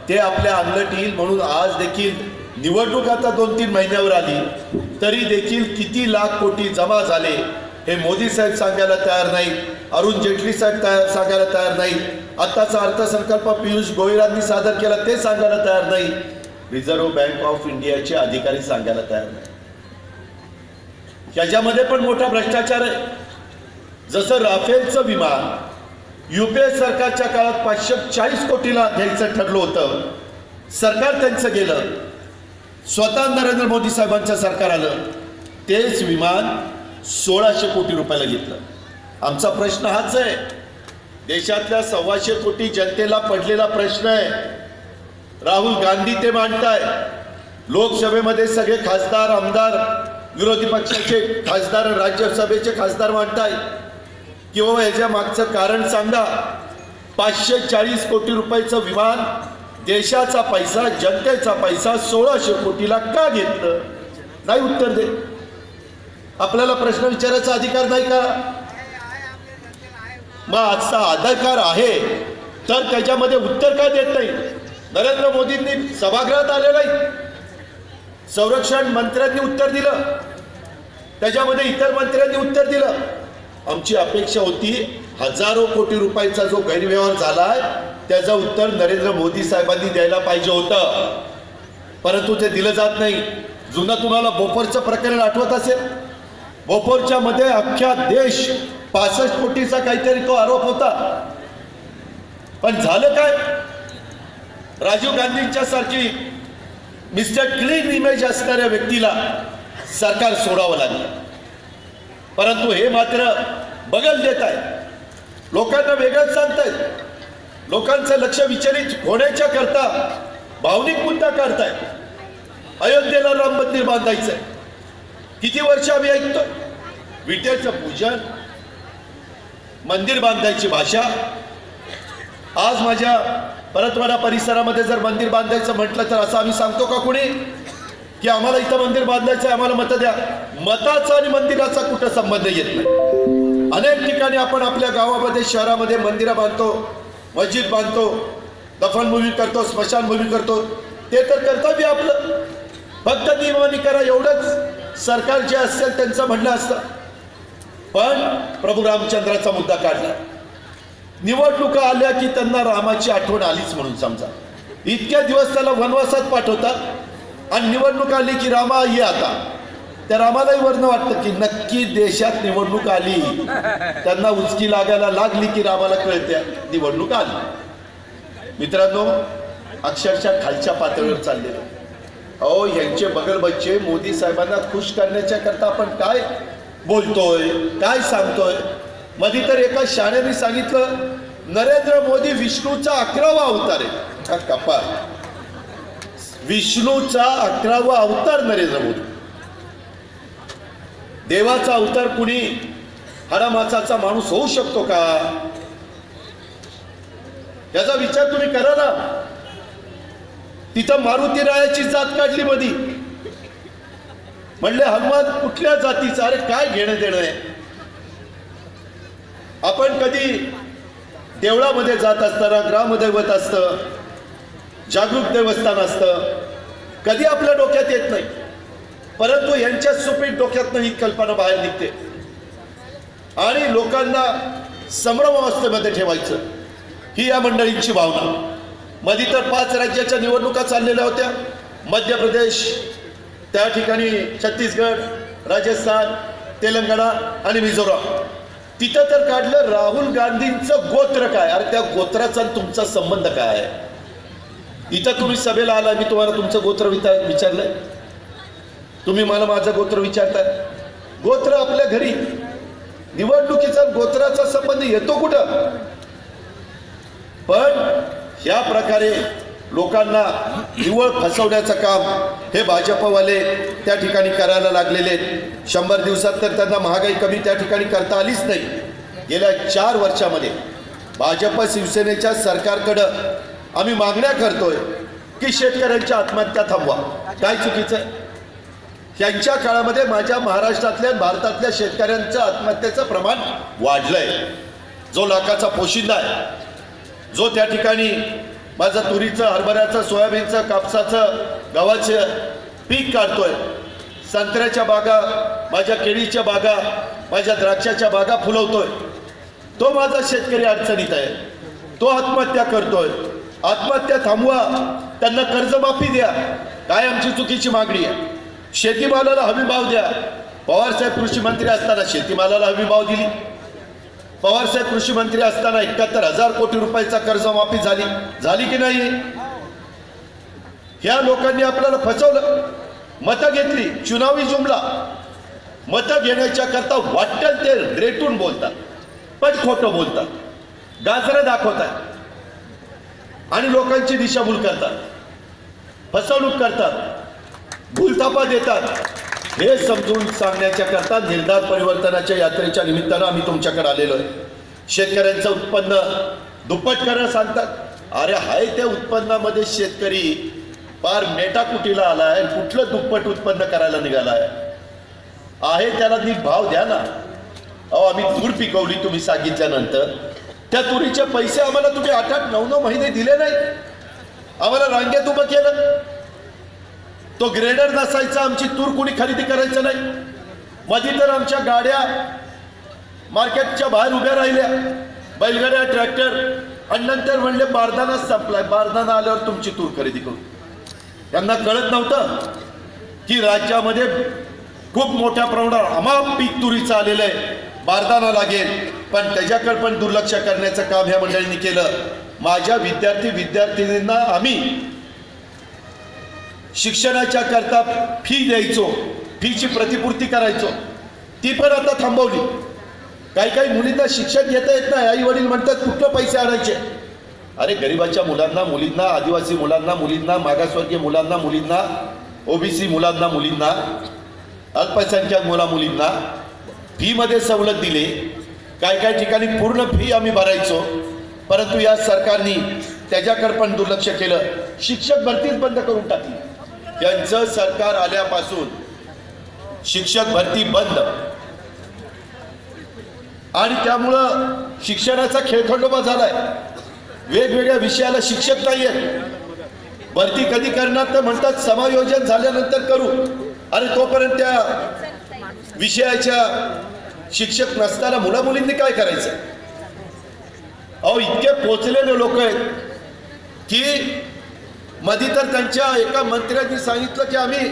Speaker 13: ते आपल्या अंगलट येईल म्हणून आज देखील निवडणूक आता 2-3 महिन्यावर आली तरी देखील किती लाख कोटी जमा झाले हे मोदी साहेब सांगायला तयार नाही, अरुण जेटली साहेब सांगायला तयार नाही, आत्ताचा अर्थसंकल्प पियुष गोयलांनी सादर केला ते सांगायला तयार नाही, रिझर्व्ह बँक ऑफ इंडियाचे अधिकारी सांगायला तयार नाही. याच्यामध्ये पण मोठा भ्रष्टाचार आहे. जसं राफेलचं विमान युपीए सरकारच्या काळात 540 कोटीला घ्यायचं ठरलं होतं, सरकार त्यांचं गेलं, स्वतः नरेंद्र मोदी साहेबांचं सरकार आलं, तेच विमान 1600 कोटी रुपयाला घेतलं. आमचा प्रश्न हाच आहे, देशातल्या 125 कोटी जनतेला पडलेला प्रश्न आहे. राहुल गांधी ते मांडताय, लोकसभेमध्ये सगळे खासदार, आमदार, विरोधी पक्षाचे खासदार, राज्यसभेचे खासदार मांडताय की बाबा याच्या मागचं कारण सांगा. 540 कोटी रुपयाचं विमान, देशाचा पैसा, जनतेचा पैसा 1600 कोटीला का घेतलं? नाही उत्तर दे. आपल्याला प्रश्न विचारायचा अधिकार नाही का? मग आजचा अधिकार आहे तर त्याच्यामध्ये उत्तर का देत नाही? नरेंद्र मोदींनी सभागृहात आले नाही, संरक्षण मंत्र्यांनी उत्तर दिलं, त्याच्यामध्ये इतर मंत्र्यांनी उत्तर दिलं. आमची अपेक्षा होती हजारो कोटी रुपयाचा जो गैरव्यवहार झालाय त्याचं उत्तर नरेंद्र मोदी साहेबांनी द्यायला पाहिजे होतं, परंतु ते दिलं जात नाही. जुनं तुम्हाला बोफोरचं प्रकरण आठवत असेल, बोफोरच्या मध्ये अख्ख्या देश 65 कोटीचा काहीतरी तो आरोप होता. पण झालं काय? राजीव गांधींच्या सारखी मिस्टर क्लीन इमेज असणाऱ्या व्यक्तीला सरकार सोडावं लागलं. परंतु हे मात्र बगल देत आहे, लोकांना वेगळंच सांगतायत, लोकांचं लक्ष विचलित होण्याच्या करता भावनिक मुद्दा काढताय. अयोध्येला राम मंदिर बांधायचंय, किती वर्ष आम्ही ऐकतो, विटेचं पूजन, मंदिर बांधायची भाषा. आज माझ्या परतवाडा परिसरामध्ये जर मंदिर बांधायचं म्हटलं तर असं आम्ही सांगतो का कुणी की आम्हाला इथं मंदिर बांधायचं आहे, आम्हाला मतं द्या? मताचा आणि मंदिराचा कुठं संबंध येत नाही. अनेक ठिकाणी आपण आपल्या गावामध्ये, शहरामध्ये मंदिरं बांधतो, मस्जिद बांधतो, दफनभूमी करतो, स्मशानभूमी करतो. ते तर कर्तव्य आपलं, फक्त नियमानी करा एवढंच सरकार जे असेल त्यांचं म्हणणं असतं. पण प्रभू रामचंद्राचा मुद्दा काढला, निवडणुका आल्या की त्यांना रामाची आठवण आलीच म्हणून समजा. इतक्या दिवस त्याला वनवासात पाठवतात आणि निवडणूक आली की रामा ये आता. त्या रामालाही वर्ण वाटतं की नक्की देशात निवडणूक आली, त्यांना उचकी लागायला लागली की रामाला कळते निवडणूक आली. मित्रांनो, अक्षरशः खालच्या पातळीवर चाललेलं. अहो, यांचे बगल बच्चे मोदी साहेबांना खुश करण्याच्या करता आपण काय बोलतोय, काय सांगतोय. मध्ये तर एका शाळेने सांगितलं नरेंद्र मोदी विष्णूचा 11वा अवतार आहे. कपाळ, विष्णूचा 11वा अवतार नरेंद्र मोदी. देवाचा अवतार कुणी हाडामासाचा माणूस होऊ शकतो का? याचा विचार तुम्ही करा ना. तिथं मारुती रायाची जात काढली मधी, म्हणले हनुमान कुठल्या जातीचा? अरे काय घेणं देणं आहे? आपण कधी देवळामध्ये जात असताना ग्रामदैवत असतं, जागरूक देवस्थान असतं, कधी आपल्या डोक्यात येत नाही, परंतु यांच्या सुपीठ डोक्यातनं ही कल्पना बाहेर निघते आणि लोकांना संभ्रम अवस्थेमध्ये ठेवायचं, ही या मंडळींची भावना. मध्ये तर 5 राज्याच्या निवडणुका चाललेल्या होत्या, मध्य प्रदेश, त्या ठिकाणी छत्तीसगड, राजस्थान, तेलंगणा आणि मिझोराम. तिथं तर काढलं राहुल गांधींचं गोत्र काय. अरे त्या गोत्राचा तुमचा संबंध काय आहे? इथं तुम्ही सभेला आला, मी तुम्हाला तुमचं गोत्र विचारलंय, तुम्ही मला माझं गोत्र विचारताय. गोत्र आपल्या घरी, निवडणुकीचा गोत्राचा संबंध येतो कुठं? पण या प्रकारे लोकांना निव्वळ फसवण्याचं काम हे भाजपवाले त्या ठिकाणी करायला लागलेले आहेत. 100 दिवसात तर त्यांना महागाई कमी त्या ठिकाणी करता आलीच नाही. गेल्या 4 वर्षामध्ये भाजप शिवसेनेच्या सरकारकडं आम्ही मागण्या करतोय की शेतकऱ्यांच्या आत्महत्या थांबवा. काय चुकीचं आहे? यांच्या काळामध्ये माझ्या महाराष्ट्रातल्या भारतातल्या शेतकऱ्यांचं आत्महत्येचं प्रमाण वाढलंय. जो लाखाचा पोशिंदा आहे, जो त्या ठिकाणी माझं तुरीचं, हरभऱ्याचं, सोयाबीनचं, कापसाचं, गव्हाचं पीक काढतोय, संत्र्याच्या बागा, माझ्या केळीच्या बागा, माझ्या द्राक्षाच्या बागा फुलवतोय, तो माझा शेतकरी अडचणीत आहे. तो आत्महत्या करतोय. आत्महत्या थांबवा, त्यांना कर्जमाफी द्या. काय आमची चुकीची मागणी आहे? शेतीमालाला हमी भाव द्या. पवारसाहेब कृषी मंत्री असताना शेतीमालाला हमी भाव दिली. पवारसाहेब कृषी मंत्री असताना 71,000 कोटी रुपयाचा कर्जमाफी झाली की नाही? ह्या लोकांनी आपल्याला फसवलं. मतं घेतली, चुनावी जुमला. मतं घेण्याच्या करता वाटेल ते रेटून बोलतात, पण खोटं बोलतात, गाजरं दाखवतात आणि लोकांची दिशाभूल करतात, फसवणूक करतात, भूलथापा देतात. हे समजून सांगण्याच्या करता निर्धार परिवर्तनाच्या यात्रेच्या निमित्तानं आम्ही तुमच्याकडे आलेलो आहे. शेतकऱ्यांचं उत्पन्न दुप्पट करायला सांगतात. अरे हाय त्या उत्पन्नामध्ये शेतकरी फार मेटाकुटीला आलाय. कुठलं दुप्पट उत्पन्न करायला निघालाय आहे? त्याला नीट भाव द्या ना. अहो, आम्ही तूर पिकवली तुम्ही सांगितल्यानंतर, त्या तुरीचे पैसे आम्हाला तुम्ही 8-8, 9-9 महिने दिले नाही. आम्हाला रांगेत उभं केलं. तो ग्रेडर नसायचा, आमची तूर कोणी खरेदी करायचं नाही. मध्ये तर आमच्या गाड्या मार्केटच्या बाहेर उभ्या राहिल्या, बैलगाड्या, ट्रॅक्टर, आणि नंतर म्हणले बारदाना संपलाय, बारदाना आल्यावर तुमची तूर खरेदी करू. त्यांना कळत नव्हतं की राज्यामध्ये खूप मोठ्या प्रमाणावर अमाप पीक तुरीचं आलेलं आहे, बारदाना लागेल. पण त्याच्याकडे पण दुर्लक्ष करण्याचं काम ह्या मंडळींनी केलं. माझ्या विद्यार्थिनींना आम्ही शिक्षणाच्या करता फी द्यायचो, फीची प्रतिपूर्ती करायचो, ती पण आता थांबवली. काही मुलींना शिक्षण घेता येत नाही. आई वडील म्हणतात कुठलं पैसे आणायचे? अरे गरिबाच्या मुलांना, मुलींना, आदिवासी मुलांना, मुलींना, मागासवर्गीय मुलांना, मुलींना, ओबीसी मुलांना, मुलींना, अल्पसंख्याक मुलींना फीमध्ये सवलत दिली. काही ठिकाणी पूर्ण फी आम्ही भरायचो, परंतु या सरकारने त्याच्याकडे पण दुर्लक्ष केलं. शिक्षक भरतीच बंद करून टाकली. यांचं सरकार आल्यापासून शिक्षक भरती बंद, आणि त्यामुळं शिक्षणाचा खेळखंडोबा झालाय. वेगवेगळ्या विषयाला शिक्षक नाही आहेत. भरती कधी करणार तर म्हणतात समायोजन झाल्यानंतर करू. अरे तोपर्यंत त्या विषयाच्या शिक्षक नसताना मुला मुलींनी काय करायचं? अहो, इतके पोचलेले लोक आहेत की मध्ये तर त्यांच्या एका मंत्र्यांनी सांगितलं की आम्ही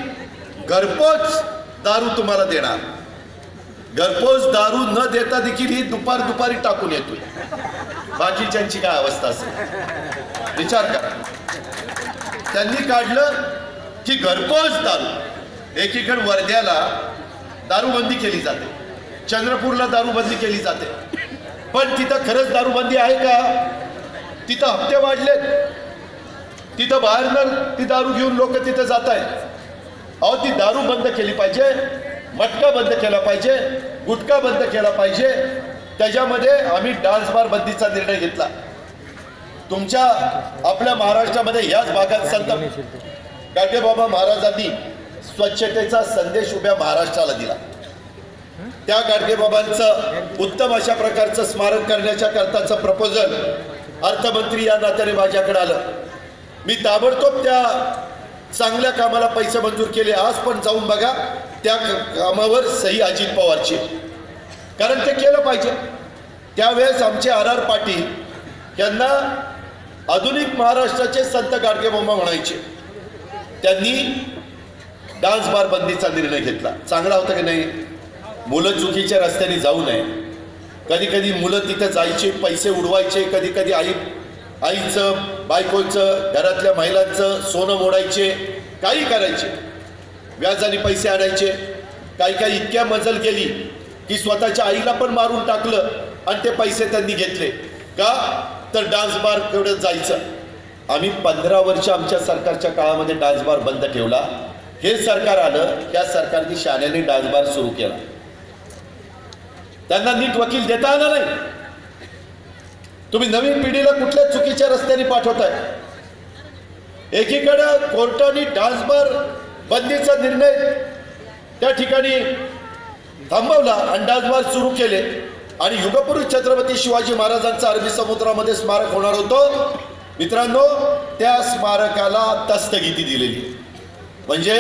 Speaker 13: घरपोच दारू तुम्हाला देणार. घरपोच दारू न देता देखील ही दुपारी टाकून येतोय. बाकीच्यांची काय अवस्था असेल विचार करा. त्यांनी काढलं की घरपोच दारू. एकीकडे वर्ध्याला दारूबंदी केली जाते, चंद्रपूरला दारूबंदी केली जाते, पण तिथं खरंच दारूबंदी आहे का? तिथं हप्ते वाढलेत, तिथं बाहेरनं ती दारू घेऊन लोक तिथं जात आहेत. अहो, ती दारू बंद केली पाहिजे, मटका बंद केला पाहिजे, गुटखा बंद केला पाहिजे. त्याच्यामध्ये आम्ही डान्स बार बंदीचा निर्णय घेतला. तुमच्या आपल्या महाराष्ट्रामध्ये याच भागात संत गाडगेबाबा महाराजांनी स्वच्छतेचा संदेश उभ्या महाराष्ट्राला दिला. त्या गाडगेबाबांचं उत्तम अशा प्रकारचं स्मारक करण्याच्या करताचं प्रपोजल अर्थमंत्री या नात्याने माझ्याकडे आलं. मी ताबडतोब त्या चांगल्या कामाला पैसे मंजूर केले. आज पण जाऊन बघा, त्या कामावर सही अजित पवारची, कारण ते केलं पाहिजे. त्यावेळेस आमचे RR पाटील यांना आधुनिक महाराष्ट्राचे संत गाडगेबाबा म्हणायचे. त्यांनी डान्स बार बंदीचा निर्णय घेतला. चांगला होता की नाही? मुलं चुकीच्या रस्त्याने जाऊ नये. कधी कधी मुलं तिथं जायचे, पैसे उडवायचे, कधी कधी आईचं, बायकोचं, घरातल्या महिलांचं सोनं मोडायचे, काही करायचे, व्याजाने पैसे आणायचे. काही इतक्या मजल केली की स्वतःच्या आईला पण मारून टाकलं आणि ते पैसे त्यांनी घेतले का तर डान्स बार एवढं जायचं. आम्ही 15 वर्ष आमच्या सरकारच्या काळामध्ये डान्स बार बंद ठेवला. हे सरकार आलं, त्या सरकारने शाण्याने डान्स बार सुरू केला. त्यांना नीट वकील देता आला नाही. तुम्ही नवीन पिढीला कुठल्या चुकीच्या रस्त्याने पाठवताय. एकीकडे कोर्टाने डान्स बार बंदीचा निर्णय त्या ठिकाणी थांबवला आणि डान्स बार सुरू केले आणि युगपुरुष छत्रपती शिवाजी महाराजांचं अरबी समुद्रामध्ये स्मारक होणार होतं. मित्रांनो, त्या स्मारकाला स्थगिती दिलेली. म्हणजे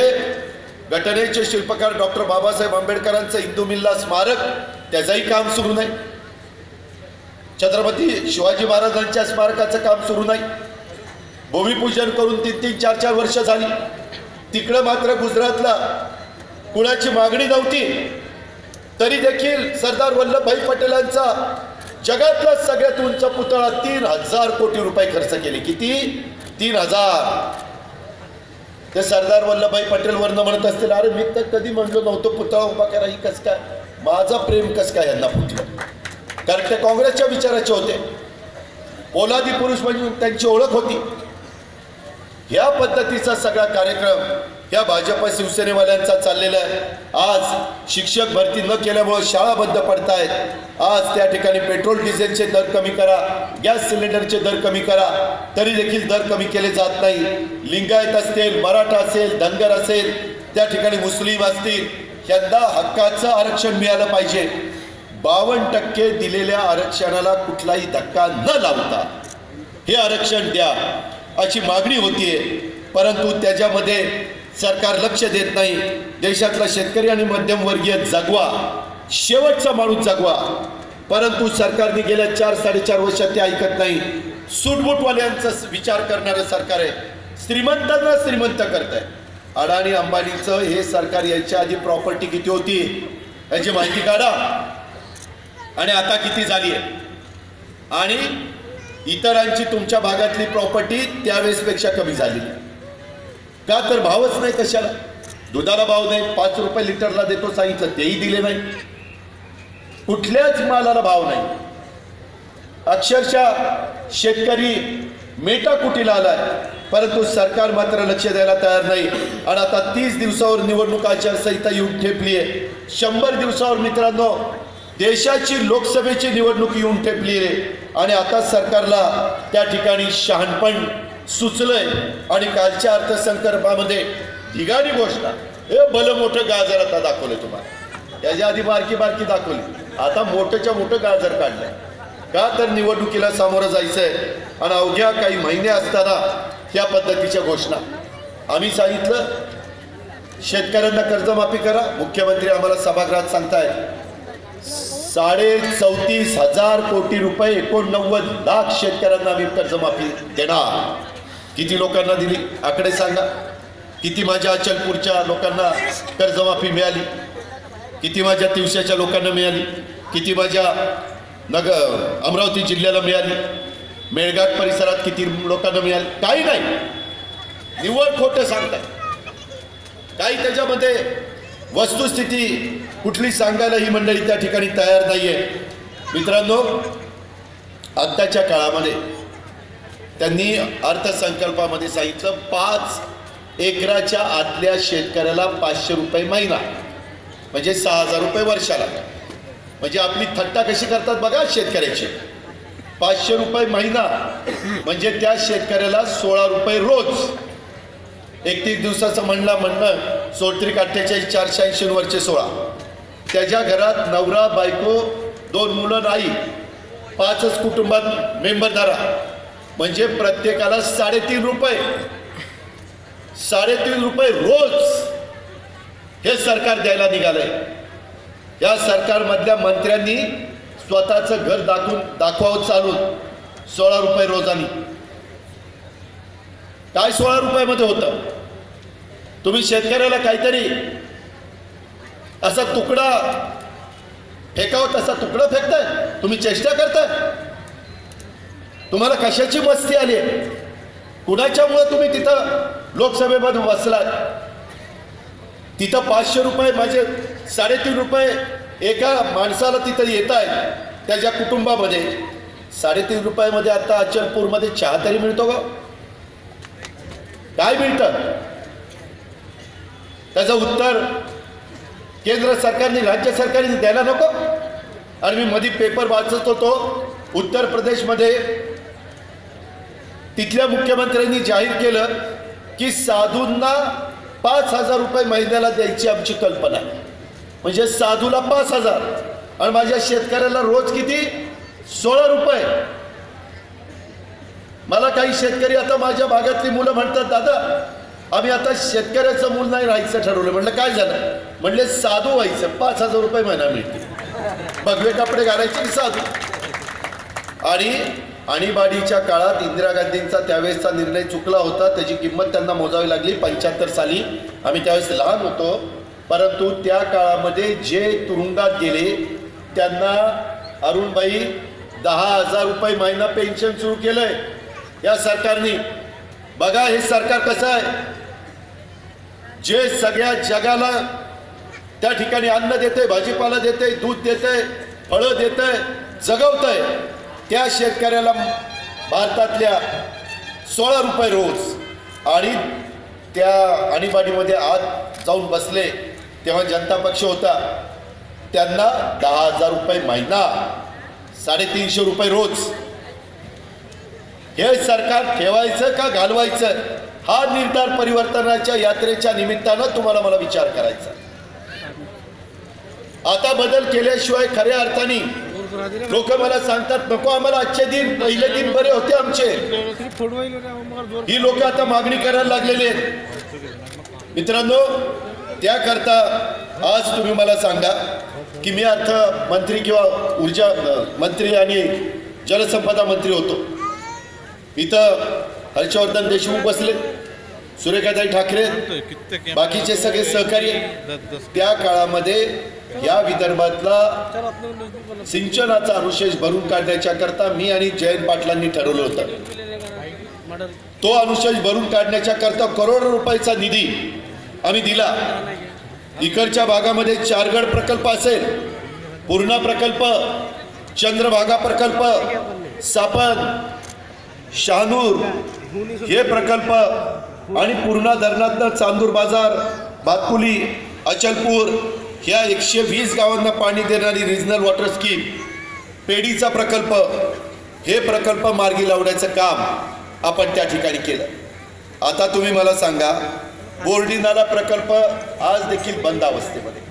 Speaker 13: घटनेचे शिल्पकार डॉक्टर बाबासाहेब आंबेडकरांचं हिंदू मिल्ला स्मारक त्याचंही काम सुरू नाही. छत्रपती शिवाजी महाराजांच्या स्मारकाचं काम सुरू नाही. भूमिपूजन करून 3-3, 4-4 वर्ष झाली. तिकडं मात्र गुजरातला कुणाची मागणी नव्हती तरी देखील सरदार वल्लभभाई पटेलांचा जगातला सगळ्यात उंच पुतळा 3000 कोटी रुपये खर्च केले. किती? 3000. ते सरदार वल्लभभाई पटेल वरनं म्हणत असतील, अरे मी तर कधी म्हणलो नव्हतो पुतळा उभा करा. ही कस काय माझा प्रेम कस काय यांना फुटलं. कारण ते काँग्रेसच्या विचाराचे होते. पोलादी पुरुष म्हणून त्यांची ओळख होती. ह्या पद्धतीचा सगळा कार्यक्रम या भाजप शिवसेनेवाल्यांचा चाललेला आहे. आज शिक्षक भरती न केल्यामुळे शाळा बंद पडतायत. आज त्या ठिकाणी पेट्रोल डिझेलचे दर कमी करा, गॅस सिलेंडरचे दर कमी करा, तरी देखील दर कमी केले जात नाही. लिंगायत असतील, मराठा असेल, धनगर असेल, त्या ठिकाणी मुस्लिम असतील, यांना हक्काचं आरक्षण मिळालं पाहिजे. 52% दिलेल्या आरक्षणाला कुठलाही धक्का न लावता हे आरक्षण द्या अशी मागणी होतीये. परंतु त्याच्यामध्ये सरकार लक्ष देत नाही. देशातला शेतकरी आणि मध्यमवर्गीय जगवा, शेवटचा माणूस जगवा. परंतु सरकारने गेल्या 4-4.5 वर्षात ते ऐकत नाही. सूटबूटवाल्यांचा विचार करणारं सरकार आहे. श्रीमंतांना श्रीमंत करत आहे. अडाणी अंबानीचं हे सरकार यायच्या आधी प्रॉपर्टी किती होती याची माहिती काढा आणि आता किती झाली आहे. आणि इतरांची तुमच्या भागातली प्रॉपर्टी त्यावेळेसपेक्षा कमी झाली. का तर भावच नाही. कशाला? दुधाला भाव नाही. 5 रुपये लिटरला देतो सांगितलं, तेही दिले नाही. कुठल्याच मालाला भाव नाही. अक्षरशः शेतकरी मेटाकुटीला आलाय. परंतु सरकार मात्र लक्ष द्यायला तयार नाही. आणि आता 30 दिवसावर निवडणूक आचारसंहिता येऊन ठेपली आहे. 100 दिवसावर मित्रांनो देशाची लोकसभेची निवडणूक येऊन ठेपली आहे. आणि आता सरकारला त्या ठिकाणी शहाणपण सुचलंय. आणि कालच्या अर्थसंकल्पामध्ये ठिकाणी घोषणा हे भलं मोठं गाजर आता दाखवलंय तुम्हाला. याच्या आधी बारकी दाखवली, आता मोठंच्या मोठं गाजर काढलंय. का तर निवडणुकीला सामोरं जायचंय. आणि अवघ्या काही महिने असताना या पद्धतीच्या घोषणा. आम्ही सांगितलं शेतकऱ्यांना कर्जमाफी करा. मुख्यमंत्री आम्हाला सभागृहात सांगतायत 34,500 कोटी रुपये 89 लाख शेतकऱ्यांना आम्ही कर्जमाफी देणार. किती लोकांना दिली आकडे सांगा. किती माझ्या अचलपूरच्या लोकांना कर्जमाफी मिळाली, किती माझ्या तिवसाच्या लोकांना मिळाली, किती माझ्या अमरावती जिल्ह्याला मिळाली, मेळघाट परिसरात किती लोकांना मिळाली. काही नाही. निव्वळ खोटं सांगताय. काही त्याच्यामध्ये वस्तुस्थिती कुठली सांगायला ही मंडळी त्या ठिकाणी तयार नाहीये. मित्रांनो, आत्ताच्या काळामध्ये त्यांनी अर्थसंकल्पामध्ये सांगितलं 5 एकराच्या आतल्या शेतकऱ्याला 500 रुपये महिना म्हणजे 6,000 रुपये वर्षाला. म्हणजे आपली थट्टा कशी करतात बघा शेतकऱ्याची. 500 रुपये महिना म्हणजे त्या शेतकऱ्याला 16 रुपये रोज. 31 दिवसाचं म्हणणं 16 48 480 वरचे 16. त्याच्या घरात नवरा बायको 2 मुलं नाही, 5च कुटुंबात मेंबर धरा म्हणजे प्रत्येकाला 3.5 रुपये. 3.5 रुपये रोज हे सरकार द्यायला निघालंय. या सरकारमधल्या मंत्र्यांनी स्वतःचं घर दाखवावं चालून 16 रुपये रोजानी. काय 16 रुपयामध्ये होतं? तुम्ही शेतकऱ्याला काहीतरी असा तुकडा फेकावं तसा तुकडा फेकताय. तुम्ही चेष्टा करताय. तुम्हाला कशाची मस्ती आली आहे? कुणाच्यामुळे तुम्ही तिथं लोकसभेमध्ये बसलाय? तिथं 500 रुपये म्हणजे 3.5 रुपये एका माणसाला तिथं येत आहे त्याच्या कुटुंबामध्ये 3.5 रुपयामध्ये आता अचलपूरमध्ये चहा तरी मिळतो का? काय मिळतं? त्याचं उत्तर केंद्र सरकारने राज्य सरकारने द्यायला नको? आणि मी मध्ये पेपर वाचत होतो, उत्तर प्रदेशमध्ये तिथल्या मुख्यमंत्र्यांनी जाहीर केलं की साधूंना 5,000 रुपये महिन्याला द्यायची आमची कल्पना आहे. म्हणजे साधूला 5,000 आणि माझ्या शेतकऱ्याला रोज किती? 16 रुपये. मला काही शेतकरी आता माझ्या भागातली मुलं म्हणतात, दादा आम्ही आता शेतकऱ्याचं मूल नाही राहायचं ठरवलं. म्हटलं काय झालं? म्हणले साधू व्हायचं, 5,000 रुपये महिना मिळते. भगवे कपडे घालायचे साधू. आणि आणीबाणीच्या काळात इंदिरा गांधींचा त्यावेळेसचा निर्णय चुकला होता, त्याची किंमत त्यांना मोजावी लागली 75 साली. आम्ही त्यावेळेस लहान होतो, परंतु त्या काळामध्ये जे तुरुंगात गेले त्यांना अरुणबाई 10,000 रुपये महिना पेन्शन सुरू केलंय या सरकारने. बघा हे सरकार कसं आहे, जे सगळ्या जगाला त्या ठिकाणी अन्न देते, भाजीपाला देते, दूध देते, फळं देते, जगवतंय, त्या शेतकऱ्याला भारतातल्या 16 रुपये रोज. आणि त्या आणीबाणीमध्ये आत जाऊन बसले तेव्हा जनता पक्ष होता, त्यांना 10,000 रुपये महिना, 350 रुपये रोज. हे सरकार ठेवायचं का घालवायचं, हा निर्धार परिवर्तनाच्या यात्रेच्या निमित्तानं तुम्हाला मला विचार करायचा. आता बदल केल्याशिवाय खऱ्या अर्थाने लोक मला सांगतात नको आम्हाला आजचे दिन, पहिले दिन बरे होते आमचे. ही लोक आता मागणी करायला लागलेली आहेत. मित्रांनो, त्याकरता आज तुम्ही मला सांगा की मी अर्थ मंत्री किंवा ऊर्जा मंत्री आणि जलसंपदा मंत्री होतो. इथं हर्षवर्धन देशमुख बसले, सुरेखाताई ठाकरे, बाकीचे सगळे सहकारी. त्या काळामध्ये या विदर्भातला सिंचनाचा अनुशेष भरून काढण्याच्या करता मी आणि जयंत पाटलांनी ठरवलं होतं. तो अनुशेष भरून काढण्याच्या करता करोडो रुपयाचा निधी आम्ही दिला. इकडच्या भागामध्ये चारगड प्रकल्प असेल, पूर्णा प्रकल्प, चंद्रभागा प्रकल्प, सापन, शहानूर हे प्रकल्प आणि पूर्णा धरणातनं चांदूर बाजार, भातकुली, अचलपूर ह्या 120 गावांना पाणी देणारी रिजनल वॉटर स्कीम, पेडीचा प्रकल्प, हे प्रकल्प मार्गी लावण्याचं काम आपण त्या ठिकाणी केलं. आता तुम्ही मला सांगा, बोर्डी नाला प्रकल्प आज देखील बंद अवस्थेमध्ये,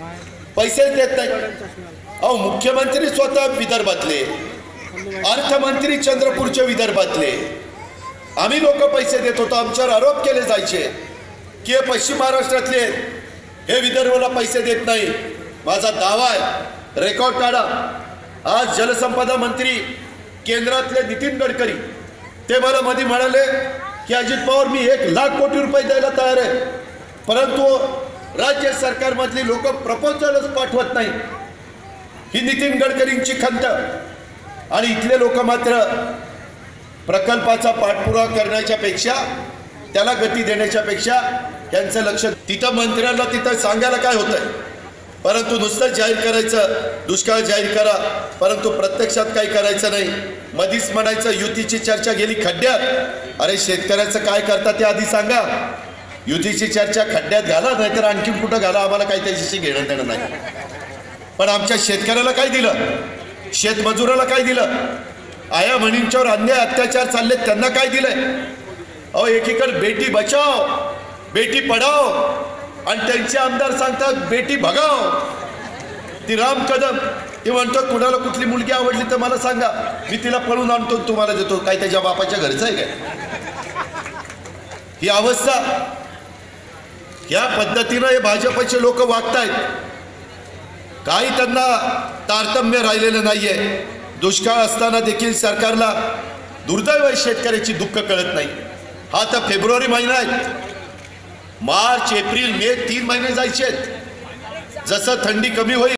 Speaker 13: पैसे देत नाही. अहो मुख्यमंत्री स्वतः विदर्भातले, अर्थमंत्री चंद्रपूरचे विदर्भातले, आम्ही लोक पैसे देत होतो. आमच्यावर आरोप केले जायचे की पश्चिम महाराष्ट्रातले हे विदर्भाला पैसे देत नाही. माझा दावा आहे, रेकॉर्ड काढा. आज जलसंपदा मंत्री केंद्रातले नितीन गडकरी ते मला मध्ये म्हणाले की अजित पवार मी 1,00,000 कोटी रुपये द्यायला तयार आहे, परंतु राज्य सरकारमधली लोक प्रपोजलच पाठवत नाही. ही नितीन गडकरींची खंत. आणि इथले लोक मात्र प्रकल्पाचा पाठपुरावा करण्याच्या पेक्षा, त्याला गती देण्याच्या पेक्षा यांचं लक्ष तिथं मंत्र्यांना तिथं सांगायला काय होतंय, परंतु नुसतं जाहीर करायचं, दुष्काळ जाहीर करा, परंतु प्रत्यक्षात काही करायचं नाही. मधीच म्हणायचं युतीची चर्चा गेली खड्ड्यात. अरे शेतकऱ्याचं काय करता ते आधी सांगा. युतीची चर्चा खड्ड्यात घाला, नाहीतर आणखीन कुठं घाला, आम्हाला काही त्याच्याशी घेणं देणं नाही. पण आमच्या शेतकऱ्याला काय दिलं, शेतमजुराला काय दिलं, आया बहिणींच्यावर अन्याय अत्याचार चालले त्यांना काय दिलंय. अहो एकीकडे बेटी बचाव, बेटी पढाओ, आणि त्यांचे आमदार सांगतात बेटी भगाव. ती राम कदम ते म्हणतो कुणाला कुठली मुलगी आवडली तर मला सांगा, मी तिला पळून आणतो तुम्हाला देतो. काय त्याच्या बापाच्या घरचं आहे काय? ही अवस्था, या पद्धतीनं हे भाजपचे लोक वागतायत. काही त्यांना तारतम्य राहिलेलं नाहीये. दुष्काळ असताना देखील सरकारला दुर्दैव शेतकऱ्याची दुःख कळत नाही. हा तर फेब्रुवारी महिना आहे, मार्च, एप्रिल, मे 3 महिने जायचे. जसं थंडी कमी होईल